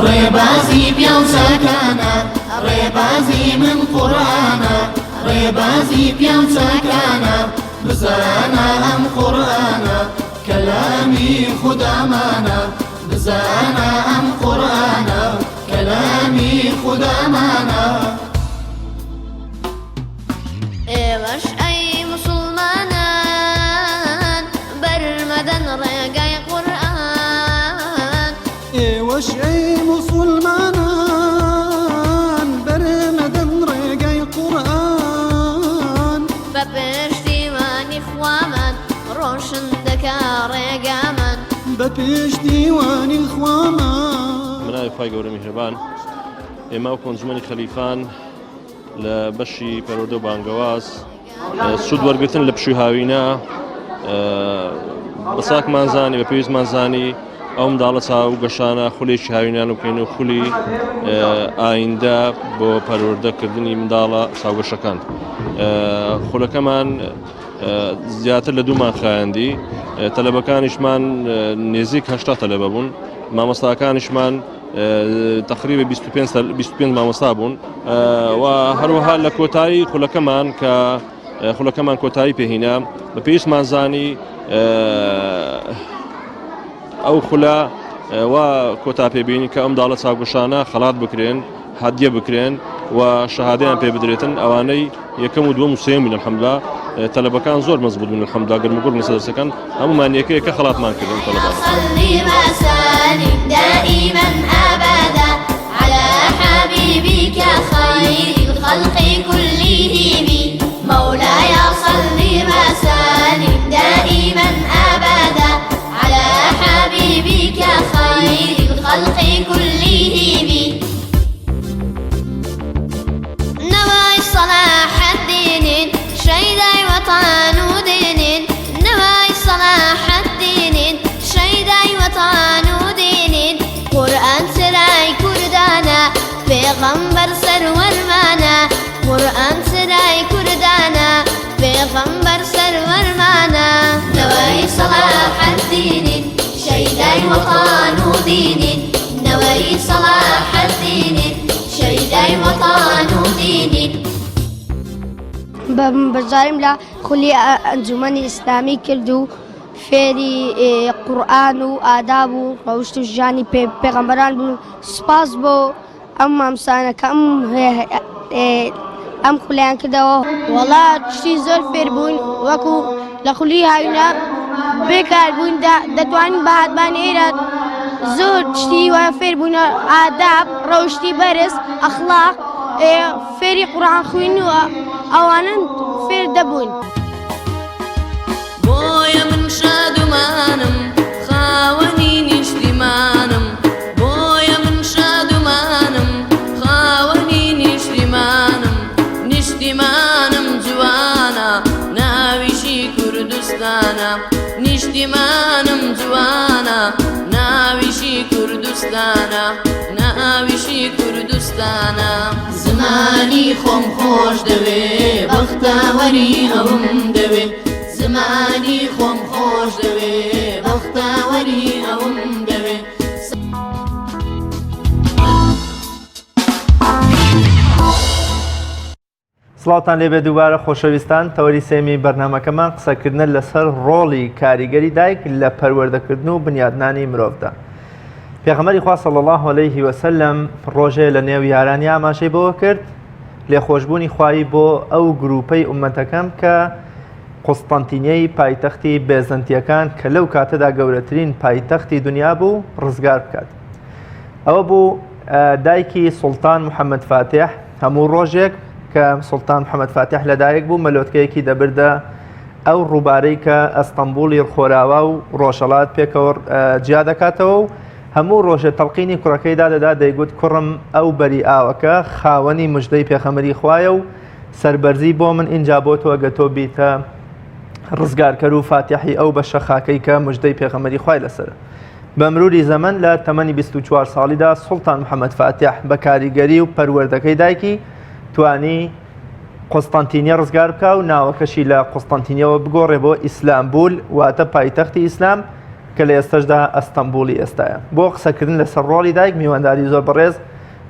ڕێبازی پیاوچاکانە ڕێبازی من قورآنە ڕێبازی پیاوچاکانە بزانە ئەم قورآنە کەلامی خودامانە بزانە ئەم قورآنە کەلامی خودامانە ئێوەش ئەی موسڵمانان بەرمەدەن ڕێگای ئێوەش ئەی موسڵمانان بەرمەدەن ڕێگای قورئان بە پشتیوانی خوامان ڕۆشن دەکا ڕێگامان بە پشتیوانی خوامان. مناوی خی گەورە میهرەبان ئێمە و کۆنجمەنی خەلیفان لە بەشی پەروەردە و بانگەواز سوود وەرگرتن لە پشووی هاوینە بە ساکمانزانی بە پێویستمانزانی ئەو منداڵە چاو گەشانە خولێکی هاوینیان بکەین و خولی ئایندە بۆ پەروەردەکردنی منداڵە چاوگەشەکان. خولەکەمان زیاتر لە دوومان خایاندی تەلەبەکانیشمان نێزیک 80 تەلەبە بوون مامۆستاکانیشمان تقریبا 25 مامۆستا بوون و هەروەها لە کۆتایی خولەکەمان کە خولەکەمان کۆتایی پێهینا بە پێویستمانزانی ئەو خولە و کۆتا پێبینی کە ئەم داڵە چاوگەشانە خەڵات بکرێن هەدیە بکرێن و شەهادەیان پێ بدرێتن ئەوانەی یەکەم و دووەم و سێم بوون الحەمدولیلا تەلەبەکان زۆر مەزبوط بوون الحەمدولیلا گرموگوڕ لەسەر دەرسەکان هەموومان یەکەیەکە خەڵاتمان کردن تەلەبان. دائما أبدا على حبيبك خير الخلق كلهم مولاي صل وسلم دائما أبدا على حبيبك خير الخلق كلهم نوى صلاح الدين شيدا وطن دين نوى صلاح الدين شيدا وطن قرآن سراي كردانا پیغمبر سرور مانا قرآن سراي كردانا پیغمبر سرور مانا نوای صلاح الدين شيداي وطن دين نوای صلاح الدين شيداي وطن دين بەرزاریم لە خولی ئەنجومەنی ئیسلامی کرد و فێری قورئان و ئاداب و ڕەوشت و ژیانی پێغەمبەران بوو. سوپاس بۆ ئەم مامۆستایانە ئەم خولیان کردەوە. وەڵا شتی زۆر فێر بووین وەکو لە خولی هاوینە بێکار بوون دەتوانین بە هاتبانی ئێرە زۆر شتی وایە فێر بوون ئاداب ڕەوشتی بەرز ئەخلاق فێری قورئان خوێندن و ئەوانە فێر دەبوون. بۆیە من شادومانم خاوەنی نیشتیمانم بۆیە من شادومانم خاوەنی نیشتیمانم نیشتیمانم جوانە ناویشی کوردستانە نیشتیمانم جوانە ناویشی کوردستانە ناویشی کوردستانە زمانی خۆم خۆش دەوێ بەختاوەری ئەوم دەوێ زمانی خۆم خۆش دەوێ بەختاوەری ئەوم دەوێ. سڵاوتان لێبێ دووبارە خۆشەویستان تەوەری سێمی بەرنامەکەمان قسەکردنە لەسەر ڕۆڵی کاریگەری دایک لە پەروەردەکردن و بنیادنانی مرۆڤدا. پێغەمبەری خوا صلی الله علیه وسلم ڕۆژێ لە نێو یارانی ئاماژەی بەوە کرد لێخۆشبوونی خوایی بۆ ئەو گروپەی ئومەتەکەم کە قوستەنتینیەی پایتەختی بێزەنتیەکان کە لەو کاتەدا گەورەترین پایتەختی دنیا بوو ڕزگار بکات. ئەوە بوو دایکی سوڵتان محەممەد فاتح. هەموو ڕۆژێک کە سوڵتان محەممەد فاتح لەدایک بوو مەلۆتکەیەکی دەبردە ئەو ڕووبارەی کە ئەستەمبوڵی ڕخۆراوە و ڕۆژەڵات پێکەوە جیا دەکاتەوە و هەموو ڕۆژە تەڵقینی کوڕەکەیدا دەدا دەیگوت کوڕم ئەو بەری ئاوەکە خاوەنی مژدەی پێخەمەری خوایە و سەربەرزی بۆ من ئینجا بۆ تۆ گە تۆ بیتە ڕزگارکەر و فاتحی ئەو بەشە خاکەی کە مژدەی پێغەمبەری خوای لەسەر. بە مروری زەمن لە تەمەنی 24 ساڵیدا سوڵتان محەممەد فاتح بە کاریگەری و پەروەردەکەی دایکی توانی قوستەنتینیە ڕزگار بکە و ناوەکەشی لە قوستەنتینیەوە بگۆڕێ بۆ ئیسلامبول واتە پایتەختی ئیسلام کە لە ئێستەشدا ئەستەمبوڵی ئێستایە. بۆ قسەکردن لەسەر ڕۆڵی دایک میوانداری زۆر بەڕێز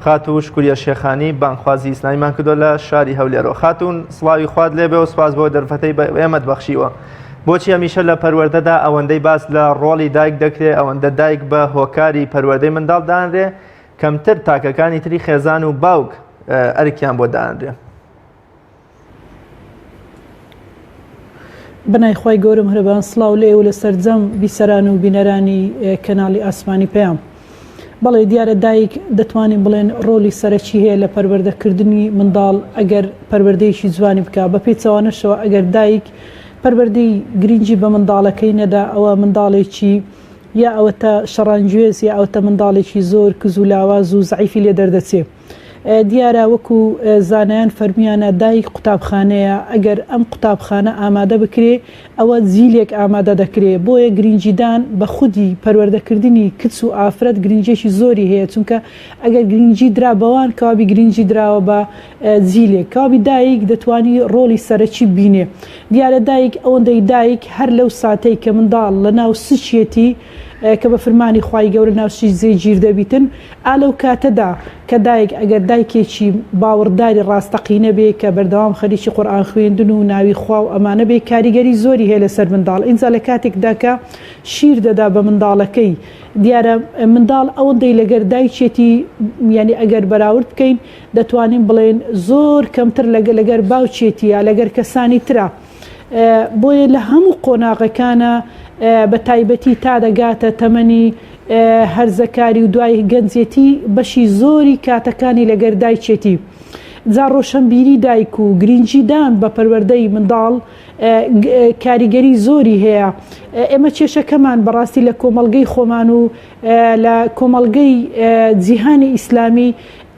خاتون شکوریە شێخانی بانخوازی ئیسلامیمان کردو لە شاری هەولێرەوە. خاتون سڵاوی خوات لێبێ و سپاس بۆ دەرفەتەی ئێمەت بەخشیوە. بۆچی هەمیشە لە پەروەردەدا ئەوەندەی باس لە ڕۆڵی دایک دەکرێت ئەوەندە دایک بە هۆکاری پەروەردەی منداڵ دانرێ کەمتر تاکەکانی تری خێزان و باوک ئەرکیان بۆ دانرێ. بەنای خی گەورم هەربان سڵاو لێ و لە سەررجەم بیسەران و بینەرانی کەناڵی ئاسمانی پێیان. بەڵێ دیارە دایک دەتوانین بڵێن ڕۆلی سەرەکی هەیە لە پەروەردەکردنی منداڵ ئەگەر پەروەردەیەکی جوانی بکە بە پێچەوانەشەوە ئەگەر دایک پەروەردەی گرنگی بە منداڵەکەی نەدا ئەوە منداڵێکی یا ئەوەتە شەڕانگوێز یا ئەوتە منداڵێکی زۆر کز و لاواز و زعیفی لێ دەردەچێ. دیارە وەکو زانایان فەرمیانە دایک قوتابخانەیە ئەگەر ئەم قوتابخانە ئامادە بکرێ ئەوە زیلێک ئامادە دەکرێت بۆیە گرنگیدان بە خودی پەروەردەکردنی کچ و ئافرەت گرنجێکی زۆری هەیە چونکە ئەگەر گرنگی درا بەوان کابی گرنگی دراوە بە زیلێک کابی دایک دەتوانی ڕۆلی سەرەکی بینێ. دیارە دایک ئەوەندەی دایک هەر لەو ساتەی کە منداڵ لە ناو سچێتی کە بە فرمانی خوای گەورە ناوشی زێگیر دەبیتن ئالەو کاتەدا کە دایک ئەگەر دایکێکی باوەڕداری ڕاستەقینە بێ کە بەردەوام خەریکی قورئان خوێندن و ناوی خوا و ئەمانە بێ کاریگەری زۆری هەیە لەسەر منداڵ. ئینجا لە کاتێکدا کە شیر دەدا بە منداڵەکەی دیارە منداڵ ئەوەندەی لەگەر دایکێتی یعنی ئەگەر بەراورد بکەین دەتوانین بڵێن زۆر کەمتر لەگەر باوچێتی یا لەگەر کەسانی ترە. بۆیە لە هەموو قۆناغەکانە بە تایبەتی تا دەگاتە تەمەنی هەرزەکاری و دوای گەنجێتی بەشی زۆری کاتەکانی لەگەر دایکێتی. جا ڕۆشنبیری دایک و گرنگیدان بە پەروەردەی منداڵ کاریگەری زۆری هەیە. ئێمە کێشەکەمان بەڕاستی لە کۆمەڵگەی خۆمان و لە کۆمەڵگەی جیهانی ئیسلامی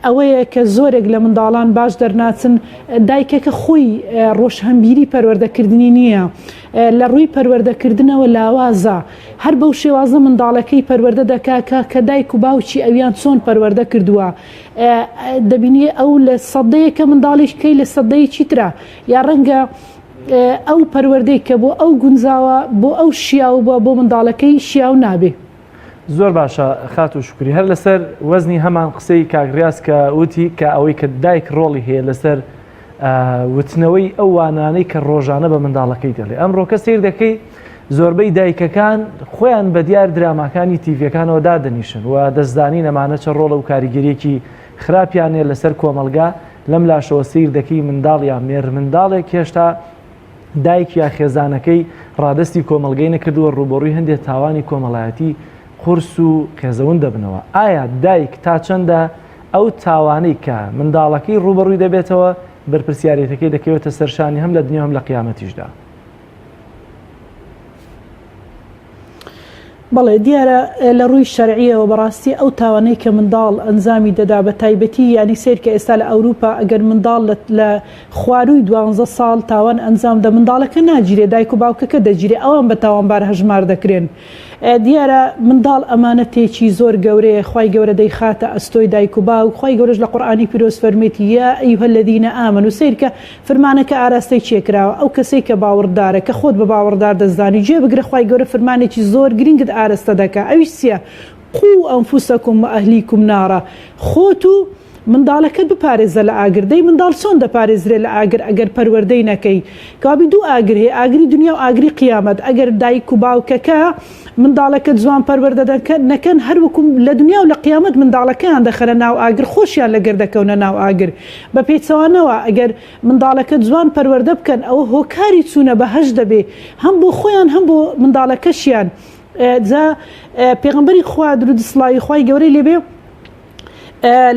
ئەوەیە کە زۆرێک لە منداڵان باش دەرناچن دایکەکە خۆی ڕۆژهەمبیری پەروەردەکردنی نییە لە ڕووی پەروەردەکردنەوە لاوازە هەر بەو شێوازە منداڵەکەی پەروەردە دەکاکە کە دایک و باوکی ئەویان چۆن پەروەردە کردووە دەبینێ ئەو لە سەدەیەکە منداڵیشکەی لە سەدەیەکی ترە یا ڕەنگە ئەو پەروەردەی کە بۆ ئەو گونجاوە بۆ ئەو شیاو بۆ منداڵەکەی شیاو نابێ. زۆر باشە خات و شکری هەر لەسەر وەزنی هەمان قسەی کاگریاس کە وتی کە ئەوەی کە دایک ڕۆڵی هەیە لەسەر وتنەوەی ئەو وانانەی کە ڕۆژانە بە منداڵەکەی دەڵێ ئەمڕۆکە سیر دەکەی زۆربەی دایکەکان خۆیان بە دیار دراماکانی تیڤەکانەوە دادەنیشن و دەستدانی نەمانە چە ڕۆڵە و کاریگەریەکی خراپیانێ لەسەر کۆمەلگا لەم لاشەوە سیر دەکەی منداڵ یا مێر منداڵێک هێشتا دایک یا خێزانەکەی ڕادستی کۆمەلگەی نەکردووە ڕوبەڕووی هەندێک تاوانی کۆمەڵایەتی قورس و خێزەون دەبنەوە. ئایا دایک تا چەندە ئەو تاوانەی کە منداڵەکەی ڕوبەڕووی دەبێتەوە بەرپرسیارەتەکەی دەکەوێتە سەرشانی هەم لە دنیا هەم لە قیامەتیشدا؟ بەڵێ دیارە لە ڕووی شەرعیەوە بەڕاستی ئەو تاوانەی کە منداڵ ئەنجامی دەدا بە تایبەتی ینی سیر کە ئێستا لە ئەوروپا ئەگەر منداڵ لە خواروی 12 ساڵ تاوان ئەنجام دە منداڵەکە ناگیرێ دایک و باوکەکە دەگیرێ ئەوان بە تاوانبار هەژمار دەکرێن. دیارە منداڵ ئەمانەتێکی زۆر گەورەیە خی گەورە دەیخاتە ئەستۆی دایک و باوک خی گەورەش لە قورئانی پیرۆز فەرمێتی یا ئەیها الذین ئامنوا سیر کە فەرمانەکە ئاراستەی چێکراوە ئەو کەسێک کە باوەڕدارە کە خۆت بە باوەڕدار دەزانی جێ بگرە خی گەورە فەرمانێکی زۆر گرنگت ئاراستە دەکا ئەویش چییە؟ قو ئەنفوسەکم و ئەهلیکم نارە خۆت و منداڵەکەت بپارێزە لە ئاگر دەی منداڵ چۆن دەپارێزرێ لە ئاگر ئەگەر پەروەردەی نەکەی کابی دوو ئاگر هەیە ئاگری دنیا و ئاگری قیامەت ئەگەر دایک و باوکەکە منداڵەکە جوان پەروەردە نەکەن هەروەکو لە دنیا و لە قیامەت منداڵەکەیان دەخەنە ناو ئاگر خۆشیان لەگەر دەکەونە ناو ئاگر بە پێچەوانەوە ئەگەر منداڵەکە جوان پەروەردە بکەن ئەوە هۆکاری چوونە بەهەش دەبێ هەم بۆ خۆیان هەم بۆ منداڵەکەشیان. جا پێغەمبەری خوا درود سڵاوی خوای گەورەی لێبێ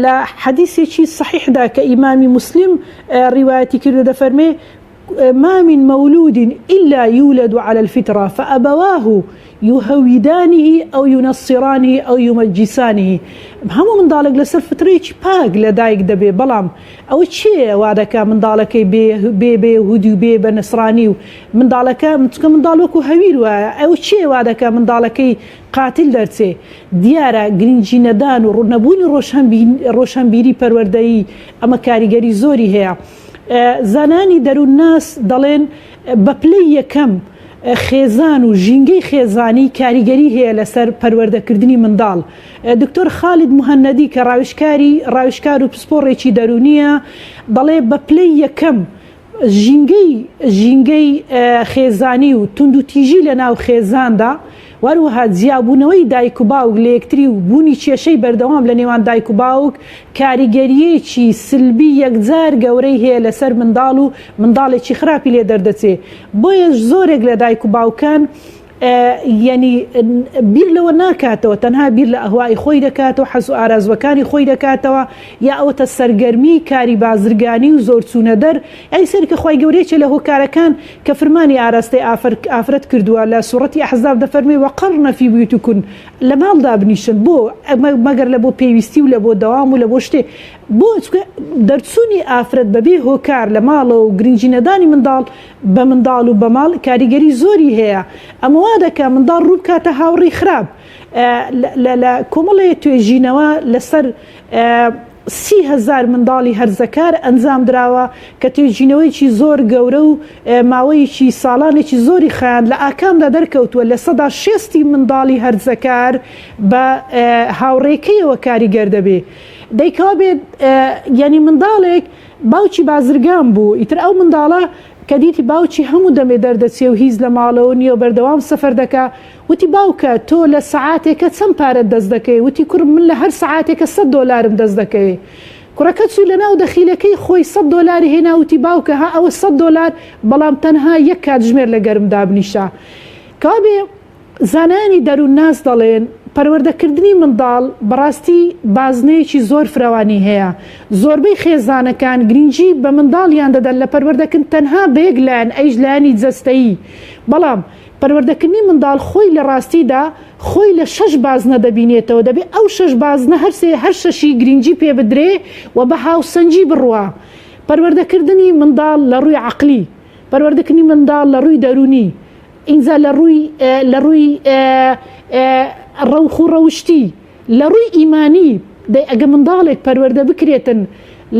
لە حەدیثێکی صحیحدا کە ئیمامی مسلم ڕیوایەتی کردو دەفەرمێ ما من مولود إلا يولد على الفطرة فأبواه يهودانه أو ينصرانه أو يمجسانه همو من دالك لسر فتريش باق لدايك دبي بلام أو تشي وادك من دالك بي يهودي بي بنصراني من دالك من دالك هوير أو تشي وادك من دالك قاتل درسي ديارة گرنجی ندان و نبونی روشنبیری پروردهی اما کاریگری زوری هەیە. زانانی دەروون ناس دەڵێن بەپلەی یەکەم خێزان و ژینگەی خێزانی کاریگەری هەیە لەسەر پەروەردەکردنی منداڵ. دکتۆر خالید موهەنەدی کە ڕاویشکار و پسپۆڕێکی دەرونیە دەڵێ بەپلەی یەکەم ژینگەی خێزانی و تونند و تیژی لە ناو خێزاندا وەروەها جیابوونەوەی دایک و باوک لە یەکتری و بوونی کێشەی بەردەوام لە نێوان دایک و باوک کاریگەریەکی سلبی یەکجار گەورەی هەیە لەسەر منداڵ و منداڵێکی خراپی لێ دەردەچێ. بۆیە زۆرێک لە دایک و باوکان یعنی بیر لەوە ناکاتەوە تەنها بیر لە ئەهوای خۆی دەکاتەوە حەز و ئارازوەکانی خۆی دەکاتەوە یا ئەوەتە سەرگەرمی کاری بازرگانی و زۆر چوونە دەر ئەی سەرکە خی گەورەیەکی لە هۆکارەکان کە فرمانی ئاراستەی ئافرەت کردووە لە سوڕەتی ئەحزاب دەفەرمێ وەقەڕنە فی بیوتکن لە ماڵدا بنیشن بۆ مەگەر لە بۆ پێویستی و لە بۆ دەوام و لە بۆ شتێ بۆ دەرچوونی ئافرەت بەبێ هۆکار لە ماڵەوە و گرنجی نەدانی منداڵ بە منداڵ و بە ماڵ کاریگەری زۆری هەیە. ئەمە دەکە منداڵ ڕوو بکاتە هاوڕێی خراپ لە کۆمەڵێ توێژینەوە لەسەر 30,000 منداڵی هەرزەکار ئەنجام درراوە کە توێژینەوەیکی زۆر گەورە و ماوەیەکی ساڵانێکی زۆری خیان لە ئاکامدا دەرکەوتووە لە 6 منداڵی هەرزەکار بە هاوڕێکەیەوە کاریگەر دەبێ. دەیکەوە بێت یعنی منداڵێک باوکی بازرگان بوو ئیتر ئەو منداڵە کە دیتی باوکی هەموو دەمێ دەردەچێ و هیچ لە ماڵەوە نییە بەردەوام سەفەر دەکا وتی باوکە تۆ لە سەعاتێکە چەند پارەت دەست دەکەی وتی کوڕ من لە هەر سەعاتێکە $100 دەست دەکەوێ. کوڕەکە چوو لە ناو دەخیلەکەی خۆی $100 هێنا وتی باوکە ها ئەوە $100 بەڵام تەنها یەک کاتژمێر لە گەرمدا بنیشە. کابێ زانانی دەروون ناس دەڵێن پەروەردەکردنی منداڵ بەڕاستی بازنەیەکی زۆر فراوانی هەیە. زۆربەی خێزانەکان گرنگی بە منداڵیان دەدەن لە پەروەردەکردن تەنها بەیەک لایەن ئەیش لایەنی جەستەیی بەڵام پەروەردەکردنی منداڵ خۆی لە ڕاستیدا خۆی لە 6 بازنە دەبینێتەوە دەبێت ئەو 6 بازنە هەر شەشی گرنگی پێ بدرێ و بە هاوسەنجی بڕوە. پەروەردەکردنی منداڵ لە ڕووی عەقلی پەروەردەکردنی منداڵ لە ڕووی دەرونی ئینجا لە ڕووی ڕەوخ و ڕەوشتی لە ڕووی ئیمانی ئەگە منداڵێک پەروەردە بکرێتن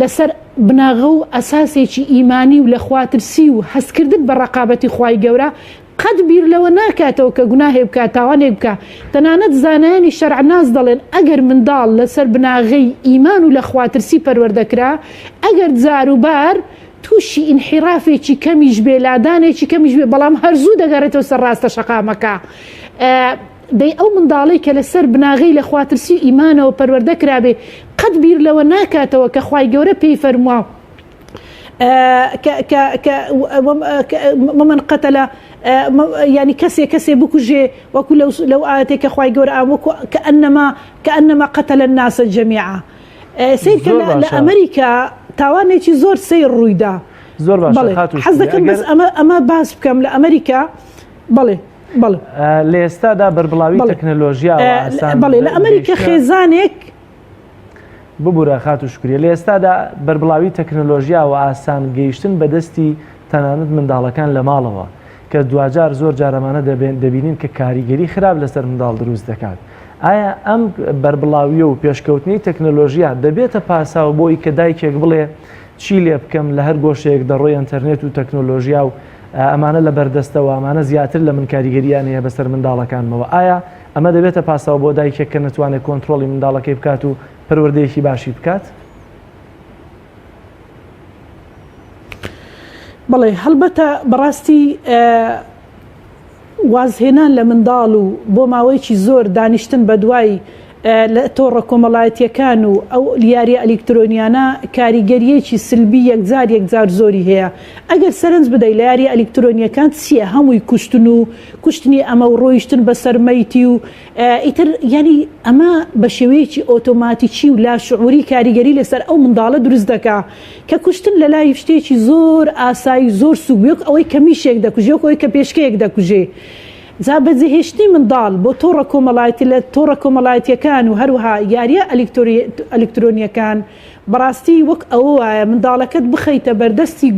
لەسەر بناغە و ئەساسێکی ئیمانی و لە خواترسی و هەستکردن بە ڕەقابەتی خوای گەورە قەت بیر لەوە ناکاتەوە کە گوناهێ بکات تاوانێک بکە. تەنانەت زانایانی شەرعناس دەڵێن ئەگەر منداڵ لەسەر بناغەی ئیمان و لە خواترسی پەروەردەکرا ئەگەر جاروبار تووشی ئینحیرافێکی کەمیش بێ لادانێکی کەمیش بێ بەڵام هەرزوو دەگەڕێتەوە سەر ڕاستە شەقامەکە. دەی ئەو منداڵی کە لەسەر بناغەی لە خواترسی ئیمانەوە پەروەردە کرابێ قەت بیر لەوە ناکاتەوە کە خوای گەورە پێی فەرمووە ومن قتل يعني كسي بكجي وكل لو آتيك خواي جور كأنما قتل الناس جميعا سير لأمريكا تاواني شي زور سير رويدا زور باشا حزكم بس أما باس بكم لأمريكا بلي لە ئێستادا بەربڵاوی تەکنەلۆژیا بەڵێ لە ئەمریکا خێزانێک ببوورە خات و شکریە لە ئێستادا بەربڵاوی تەکنەلۆژیا و ئاسان گەیشتن بەدەستی تەنانەت منداڵەکان لە ماڵەوە کە دوجار زۆر جارەمانە دەبینین کە کاریگەری خراپ لەسەر منداڵ دروست دەکات. ئایا ئەم بەربڵاویە و پێشکەوتنی تەکنەلۆژیا دەبێتە پاساو بۆی کە دایکێک بڵێ چی لێ بکەم لە هەر گۆشەیەک دەڕۆی ئینتەرنێت و تەکنۆلۆژیا و ئەمانە لە بەردەستەوە ئەمانە زیاتر لە من کاریگەریان هەیە بەسەر منداڵەکانمەوە. ئایا ئەمە دەبێتە پاساو بۆ دایکێک کە نتوانێت کۆنتترۆلی منداڵەکەی بکات و پەروەردەیەکی باشی بکات؟ بەڵێ هەڵبەتە بەڕاستی وازهێنان لە منداڵ و بۆ ماوەیەکی زۆر دانیشتن بە دوای لە تۆڕە کۆمەڵایەتیەکان و ئەو لیاریە ئەلکترۆنیانە کاریگەریەکی سلبی یەکجار زۆری هەیە. ئەگەر سەرنج بدەیت لە یاریە ئەلکترۆنیەکان چییە؟ هەمووی کوشتن و کوشتنی ئەمە و ڕۆیشتن بەسەر مەیتی و ئیتر ینی ئەمە بە شێوەیەکی ئۆتۆماتیکی و لاشعوری کاریگەری لەسەر ئەو منداڵە دروست دەکا کە کوشتن لە لای شتێکی زۆر ئاسایی زۆر سوبیۆک ئەوەی کە میشێک دەکوژێ ئەوەی کە پێشکەیەک دەکوژێ. جا بەجێهێشتنی منداڵ بۆ تۆڕە کۆمەڵایەتی لە تۆڕە کۆمەڵایەتیەکان و هەروها یاریە ئەلکترۆنیەکان بەڕاستی وەک ئەوە وایە منداڵەکەت بخەیتە بەردەستی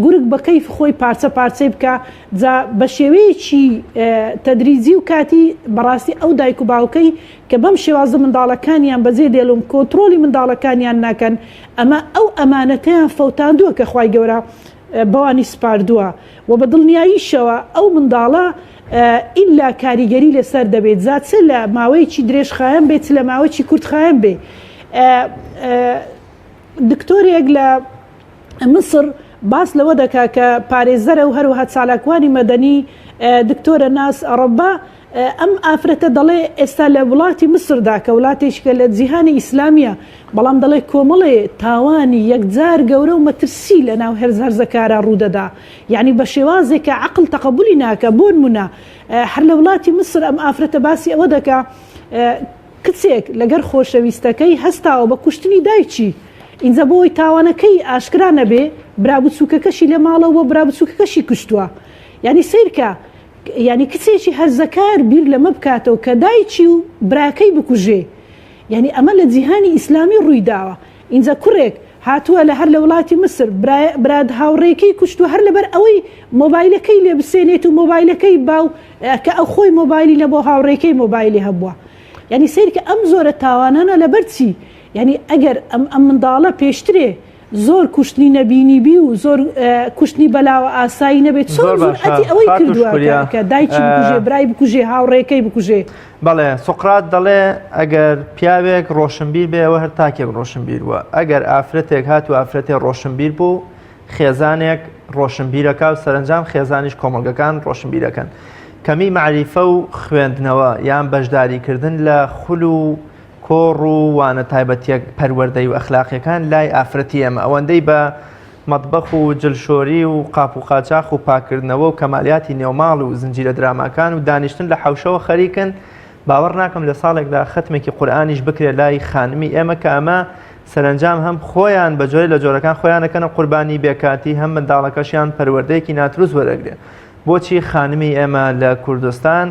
گورگ بە کەیف خۆی پارچە پارچەی بکە جا بە شێوەیەکی تەدریجی و کاتی بەڕاستی ئەو دایک و باوکەی کە بەم شێوازە منداڵەکانیان بەجێ دێڵم کۆنتترۆلی منداڵەکانیان ناکەن ئەمە ئەو ئەمانەتەیان فەوتاندووە کە خوای گەورە بەوانی سپاردووە و بە دڵنیاییشەوە ئەو منداڵە ئیلا کاریگەری لەسەر دەبێت زات لە ماوەیەکی درێژخایەن بێت لە ماوەیەکی کورتخایەن بێ. دکتۆرێک لە مصر باس لەوە دەکا کە پارێزەرە و هەروەها چالاکوانی مەدەنی دکتۆرە ناس ئەڕەبا ئەم ئافرەتە دەڵێ ئێستا لە وڵاتی مسردا کە وڵاتێکە لە جیهانی ئیسلامیە بەڵام دەڵێ کۆمەڵێ تاوانی یەکجار گەورە و مەترسی لە ناو هەرزەکارە ڕوودەدا یعنی بە شێوازێکە عقل تەقبولی ناکە بۆ نمونە هەر لە وڵاتی مسر ئەم ئافرەتە باسی ئەوە دەکا کچێک لەگەر خۆشەویستەکەی هەستاوە بە کوشتنی دایکی اینجا بۆی تاوانەکەی ئاشکرا نەبێ برابچووکەکەشی لە ماڵەوە برابچووکەکەشی کوشتووە یعنی سیرکە یعنی کچێکی هەرزەکار بیر لەمە بکاتەوە کە دایکی و براکەی بکوژێ یعنی ئەمە لە جیهانی ئیسلامی ڕوویداوە. اینجا کوڕێک هاتووە لە هەر لە وڵاتی مسر براد هاوڕێکەی کوشتووە هەر لەبەر ئەوەی مۆبایلەکەی لێ بسێنێت و مۆبایلەکەی باو کە ئەو خۆی مۆبایلی لە بۆ هاوڕێکەی مۆبایلی هەبووە یعنی سیرکە ئەم زۆرە تاوانانە لەبەر چی؟ یعنی ئەگەر ئەم منداڵە پێشترێ زۆر کوشتنی نەبینیبی و زۆر کوشتنی بەلاوە ئاسایی نەبێت ئەتی ئەوەی کردووە کە دایکی بکوژێ برای بکوژێ هاوڕێکەی بکوژێ. بەڵێ سقرات دەڵێ ئەگەر پیاوێک ڕۆشنبیر بێ ئەوە هەر تاکێک ڕۆشنبیر بووە ئەگەر ئافرەتێک هات و ئافرەتێ ڕۆشنبیر بوو خێزانێک ڕۆشنبیرەکە و سەرنجام خێزانیش کۆمەڵگەکان ڕۆشنبیرەکەن. کەمی معریفە و خوێندنەوە یان بەشداریکردن لە خول و کۆڕ و وانە تایبەتیەک پەروەردەی و ئەخلاقیەکان لای ئافرەتی ئەمە ئەوەندەی بە مەطبەخ و جلشۆری و قاپ و قاچاق و پاکردنەوە و کەمالیاتی نێوماڵ و زنجیرە دراماکان و دانیشتن لە حوشەوە خەریکن باوەڕ ناکەم لە ساڵێکدا ختمێکی قورئانیش بکرێت لای خانمی ئێمە کە ئەمە سەرنجام هەم خۆیان بە جۆرە لە جۆرەکان خۆیانەکەنە قوربانی بێکاتی هەم منداڵەکەشیان پەروەردەیەکی ناتروست وەرەگرێت. بۆچی خانمی ئێمە لە کوردستان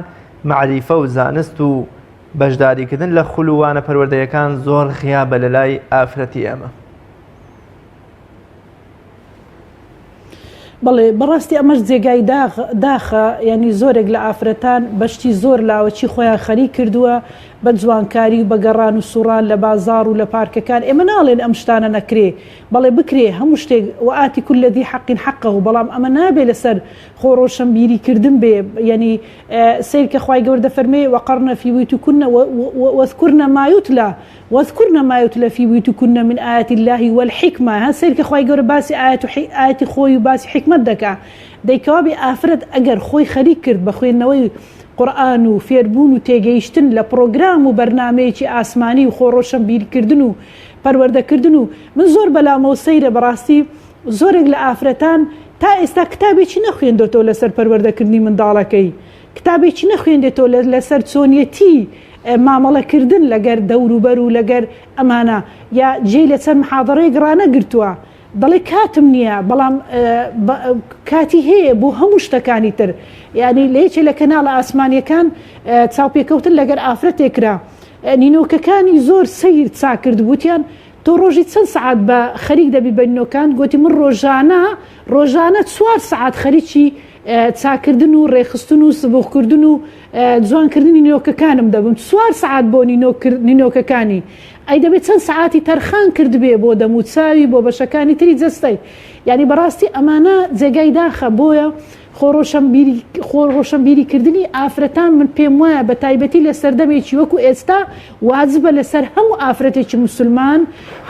معریفە و زانست و بەشداریکردن لە خولوانە پەروەردەیەکان زۆر خیابە لە لای ئافرەتی ئەمە؟ بەڵێ بەڕاستی ئەمەش جێگای داخە ینی زۆرێک لە ئافرەتان بەشتی زۆر لاوەچی خۆیان خەری کردووە بە جوانکاری و بە گەڕان و سوڕان لە بازار و لە پارکەکان ئێمە ناڵێن ئەم شتانە نەکرێ بەڵێ بکرێ هەموو شتێک وئاتی کول الذی حق حقه و بەڵام ئەمە نابێ لەسەر خۆڕۆشنبیریکردن بێ ینی سیر کە خوای گەورە دەفەرمێ وەقەرنە فی بیوتکن واذکرن ما یتلی واذکرن ما یتلی فی بیوتکن من آیات الله والحکمة ها سیر کە خوای گەورە باسی ئاەتی خۆی و باسی حکمت دەکا دەیکەوابی ئافرەت ئەگەر خۆی خەریک کرد بە خوێندنەوەی قورئان و فێربوون و تێگەیشتن لە پرۆگرام و بەرنامەیەکی ئاسمانی و خۆڕۆشنبیرکردن و پەروەردەکردن و من زۆر بەلامەوە سەیرە بەڕاستی زۆرێک لە ئافرەتان تا ئێستا کتابێکی نەخوێندێتەوە لەسەر پەروەردەکردنی منداڵەکەی، کتابێکی نەخوێندێتەوە لەسەر چۆنیەتی مامەڵەکردن لەگەر دەوروبەر و لەگەر ئەمانە، یا جێی لەسەر محاضەڕەیەک ڕانەگرتووە دەڵێ کاتم نییە، بەڵام کاتی هەیە بۆ هەموو شتەکانی تر. یعنی لە یەکێ لە کەناڵە ئاسمانیەکان چاوپێکەوتن لەگەر ئافرەتێکرا، نینۆکەکانی زۆر سەیر چا کرد بوتیان تۆ ڕۆژی چەند سعات بە خەریک دەبی بە نینۆکان؟ گوتی من ڕۆژانە 4 سعات خەریکی چاکردن و ڕێخستن و سبوخکردن و جوانکردنی نینۆکەکانم دەبم، 4 سعات بۆ نینۆکەکانی. ئەی دەبێت چەند سعاتی تەرخان کرد بێ بۆ دەموچاوی بۆ بەشەکانی تری جەستەی. یعنی بەڕاستی ئەمانە جێگای داخە بۆیە خۆڕۆشنبیریکردنی ئافرەتان من پێم وایە بە تایبەتی لە سەردەمێکی وەکو ئێستا واجبە لەسەر هەموو ئافرەتێکی مسلمان،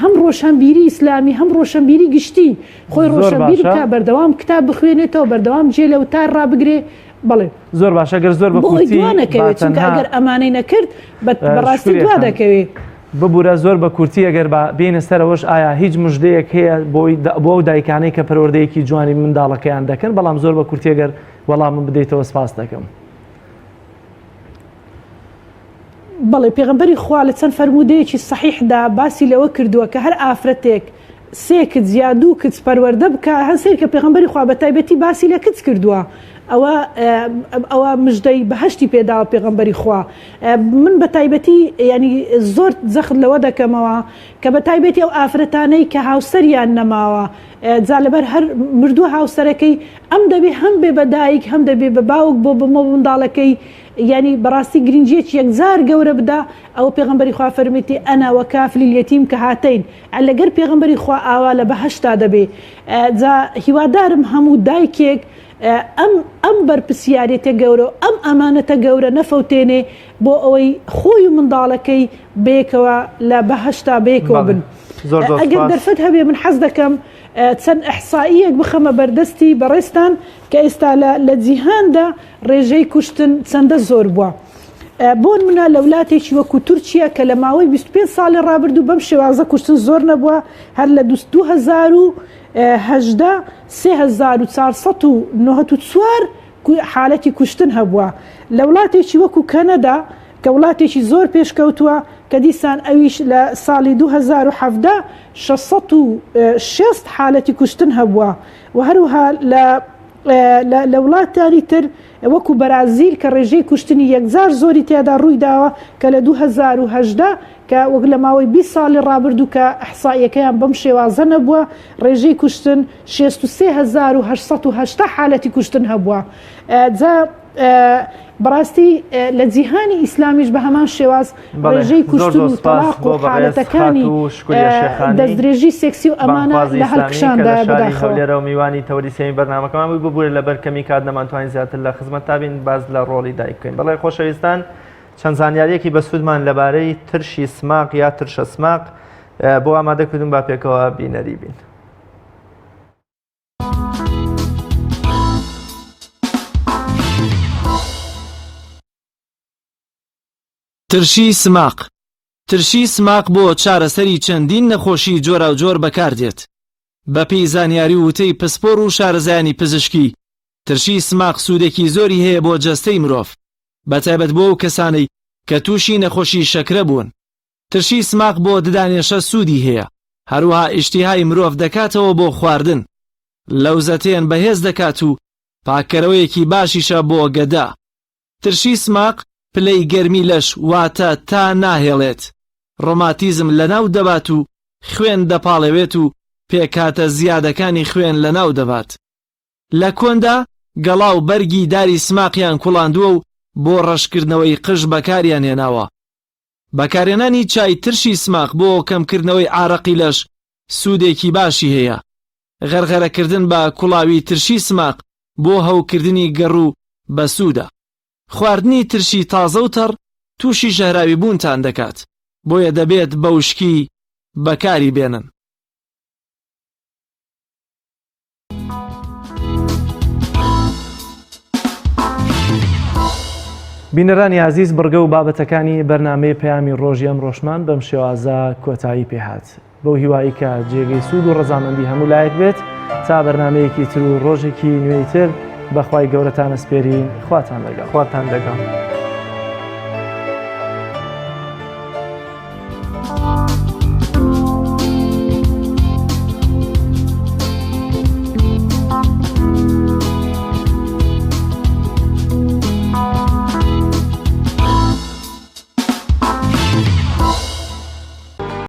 هەم ڕۆشنبیری ئیسلامی هەم ڕۆشنبیری گشتی خۆی ڕۆشنبیر بکە، بەردەوام کتاب بخوێنێتەوە، بەردەوام جێ لە وتار ڕابگرێ. بڵێ زۆر باشە، گەر زۆر بە کورتی دوانەکەوێت، چونکە ئەگەر ئەمانەی نەکرد بەڕاستی دوا دەکەوێت. ببوورە زۆر بە کورتی ئەگەر بێنە سەرەوەش ئایا هیچ مژدەیەک هەیە بۆ دایکانەی کە پەروەردەیەکی جوانی منداڵەکەیان دەکەن؟ بەڵام زۆر بە کورتی ئەگەر وەڵامم بدەیتەوە سپاس دەکەم. بەڵێ پێغەمبەری خوا لە چەند فەرمودەیەکی سەحیحدا باسی لەوە کردووە کە هەر ئافرەتێک 3 کچ یا 2 کچ پەروەردە بکە، هەنسێر کە پێغەمبەری خوا بە تایبەتی باسی لە کچ کردووە، ئەوە مژدەی بەهەشتی پێداوە پێغەمبەری خوا. من بە تایبەتی ینی زۆر جەخت لەوە دەکەمەوە کە بە تایبەتی ئەو ئافرەتانەی کە هاوسەریان نەماوە، جا لەبەر هەر مردووە هاوسەرەکەی ئەم دەبێ هەم بێ بە دایک هەم دەبێ بە باوک بۆ بمە منداڵەکەی، ینی بەڕاستی گرنگجیەکی یەکجار گەورە بدا. ئەوە پێغەمبەری خوا فەرمیتی ئەنا وەکافلی اليەتیم کە هاتین، لەگەر پێغەمبەری خوا ئاوا لە بەهەشتا دەبێ. جا هیوادارم هەموو دایکێک ئەم بەرپرسیارەتە گەورە و ئەم ئەمانەتە گەورە نەفەوتێنێ بۆ ئەوەی خۆی و منداڵەکەی بێکەوە لە بەهەشتا بێکەوە بن. ئەگەر دەرفەت هەبێ من حەز دەکەم چەند ئەحسائیەک بخەمە بەردەستی بەڕێستان کە ئێستا لە جیهاندا ڕێژەی کوشتن چەندە زۆر بووە. بۆ منە لە وڵاتێکی وەکو تورکیا کە لە ماوەی 25 ساڵی ڕابردوو بەم شێوازە کوشتن زۆر نەبووە، هەر لە 2018 3494 حالەتی کوشتن هەبووە. لە وڵاتێکی وەکو کەنەدا کە وڵاتێکی زۆر پێشکەوتووە کە دیسان ئەویش لە ساڵی 2017 606 حالەتی کوشتن هەبووە، و هەروها لە وڵاتانی تر وەکو بەرازیل کە ڕێژەی کوشتنی یەکجار زۆری تێدا ڕوویداوە کە لە 2018 کە وەک لە ماوەی 20 ساڵی ڕابردوو کە ئەحسائیەکەیان بەم شێوازە نەبووە، ڕێژەی کوشتن 638 حالەتی کوشتن هەبووە. جا بەڕاستی لە جیهانی ئیسلامیش بە هەمان شێواز ڕێژەی کوشتن و تەلاق و حالەتەکانی دەستدرێژی سێکسی و ئەمانە لە هەڵکشاندا بەداخەوە. لێرە و میوانی تەوریسیەمی بەرنامەکەمان بووی ببوورە لەبەر کەمی کات نەمانتوانین زیاتر لە خزمەت تابین باز لە ڕۆڵی دایک بکەین. بەڵێ خۆشەویستان، چەند زانیاریەکی بەسوودمان لەبارەی ترشی سماق یا ترشە سماق بۆ ئامادەکردن با پێکەوە بینەری بین. ترشی سماق. ترشی سماق بۆ چارەسەری چەندین نەخۆشی جۆرا و جۆر بەکاردێت. بە پێی زانیاری وتەی پسپۆر و شارەزایانی پزیشکی، ترشی سماق سوودێکی زۆری هەیە بۆ جەستەی مرۆڤ، بەتایبەت بۆ ئەو کەسانەی کە تووشی نەخۆشی شەکرە بوون. ترشی سماق بۆ ددانێشە سوودی هەیە، هەروەها ئیشتیهای مرۆڤ دەکاتەوە بۆ خواردن، لەوزەتێن بەهێز دەکات و پاکەرەوەیەکی باشیشە بۆ گەدا. ترشی سماق پلەی گەرمی لەش واتە تا ناهێڵێت، ڕۆماتیزم لەناو دەبات و خوێن دەپاڵەوێت و پێکاتە زیادەکانی خوێن لەناو دەبات. لە کۆندا گەڵا و بەرگی داری سماقیان کوڵاندووە و بۆ ڕەشکردنەوەی قژ بەکاریان هێناوە. بەکارهێنانی چای ترشی سماق بۆ کەمکردنەوەی ئارەقی لەش سوودێکی باشی هەیە. غەرغەرەکردن بە کوڵاوی ترشی سماق بۆ هەوکردنی گەڕوو بە سوودە. خواردنی ترشی تازە و تەڕ تووشی ژەهراوی بوونتان دەکات، بۆیە دەبێت بە وشکی بەکاری بێنن. بینەرانی عزیز، بڕگە و بابەتەکانی بەرنامەی پەیامی ڕۆژی ئەم ڕۆژمان بەم شێوازە کۆتایی پێهات. بەو هیوایی کە جێگەی سوود و ڕەزامەندی هەموو لایەک بێت تا بەرنمەیەکی تر و ڕۆژێکی نوێیتر بەخوای گەورەتان ئەسپێرین خواتان لەگەڵ خواتان لەگەڵ.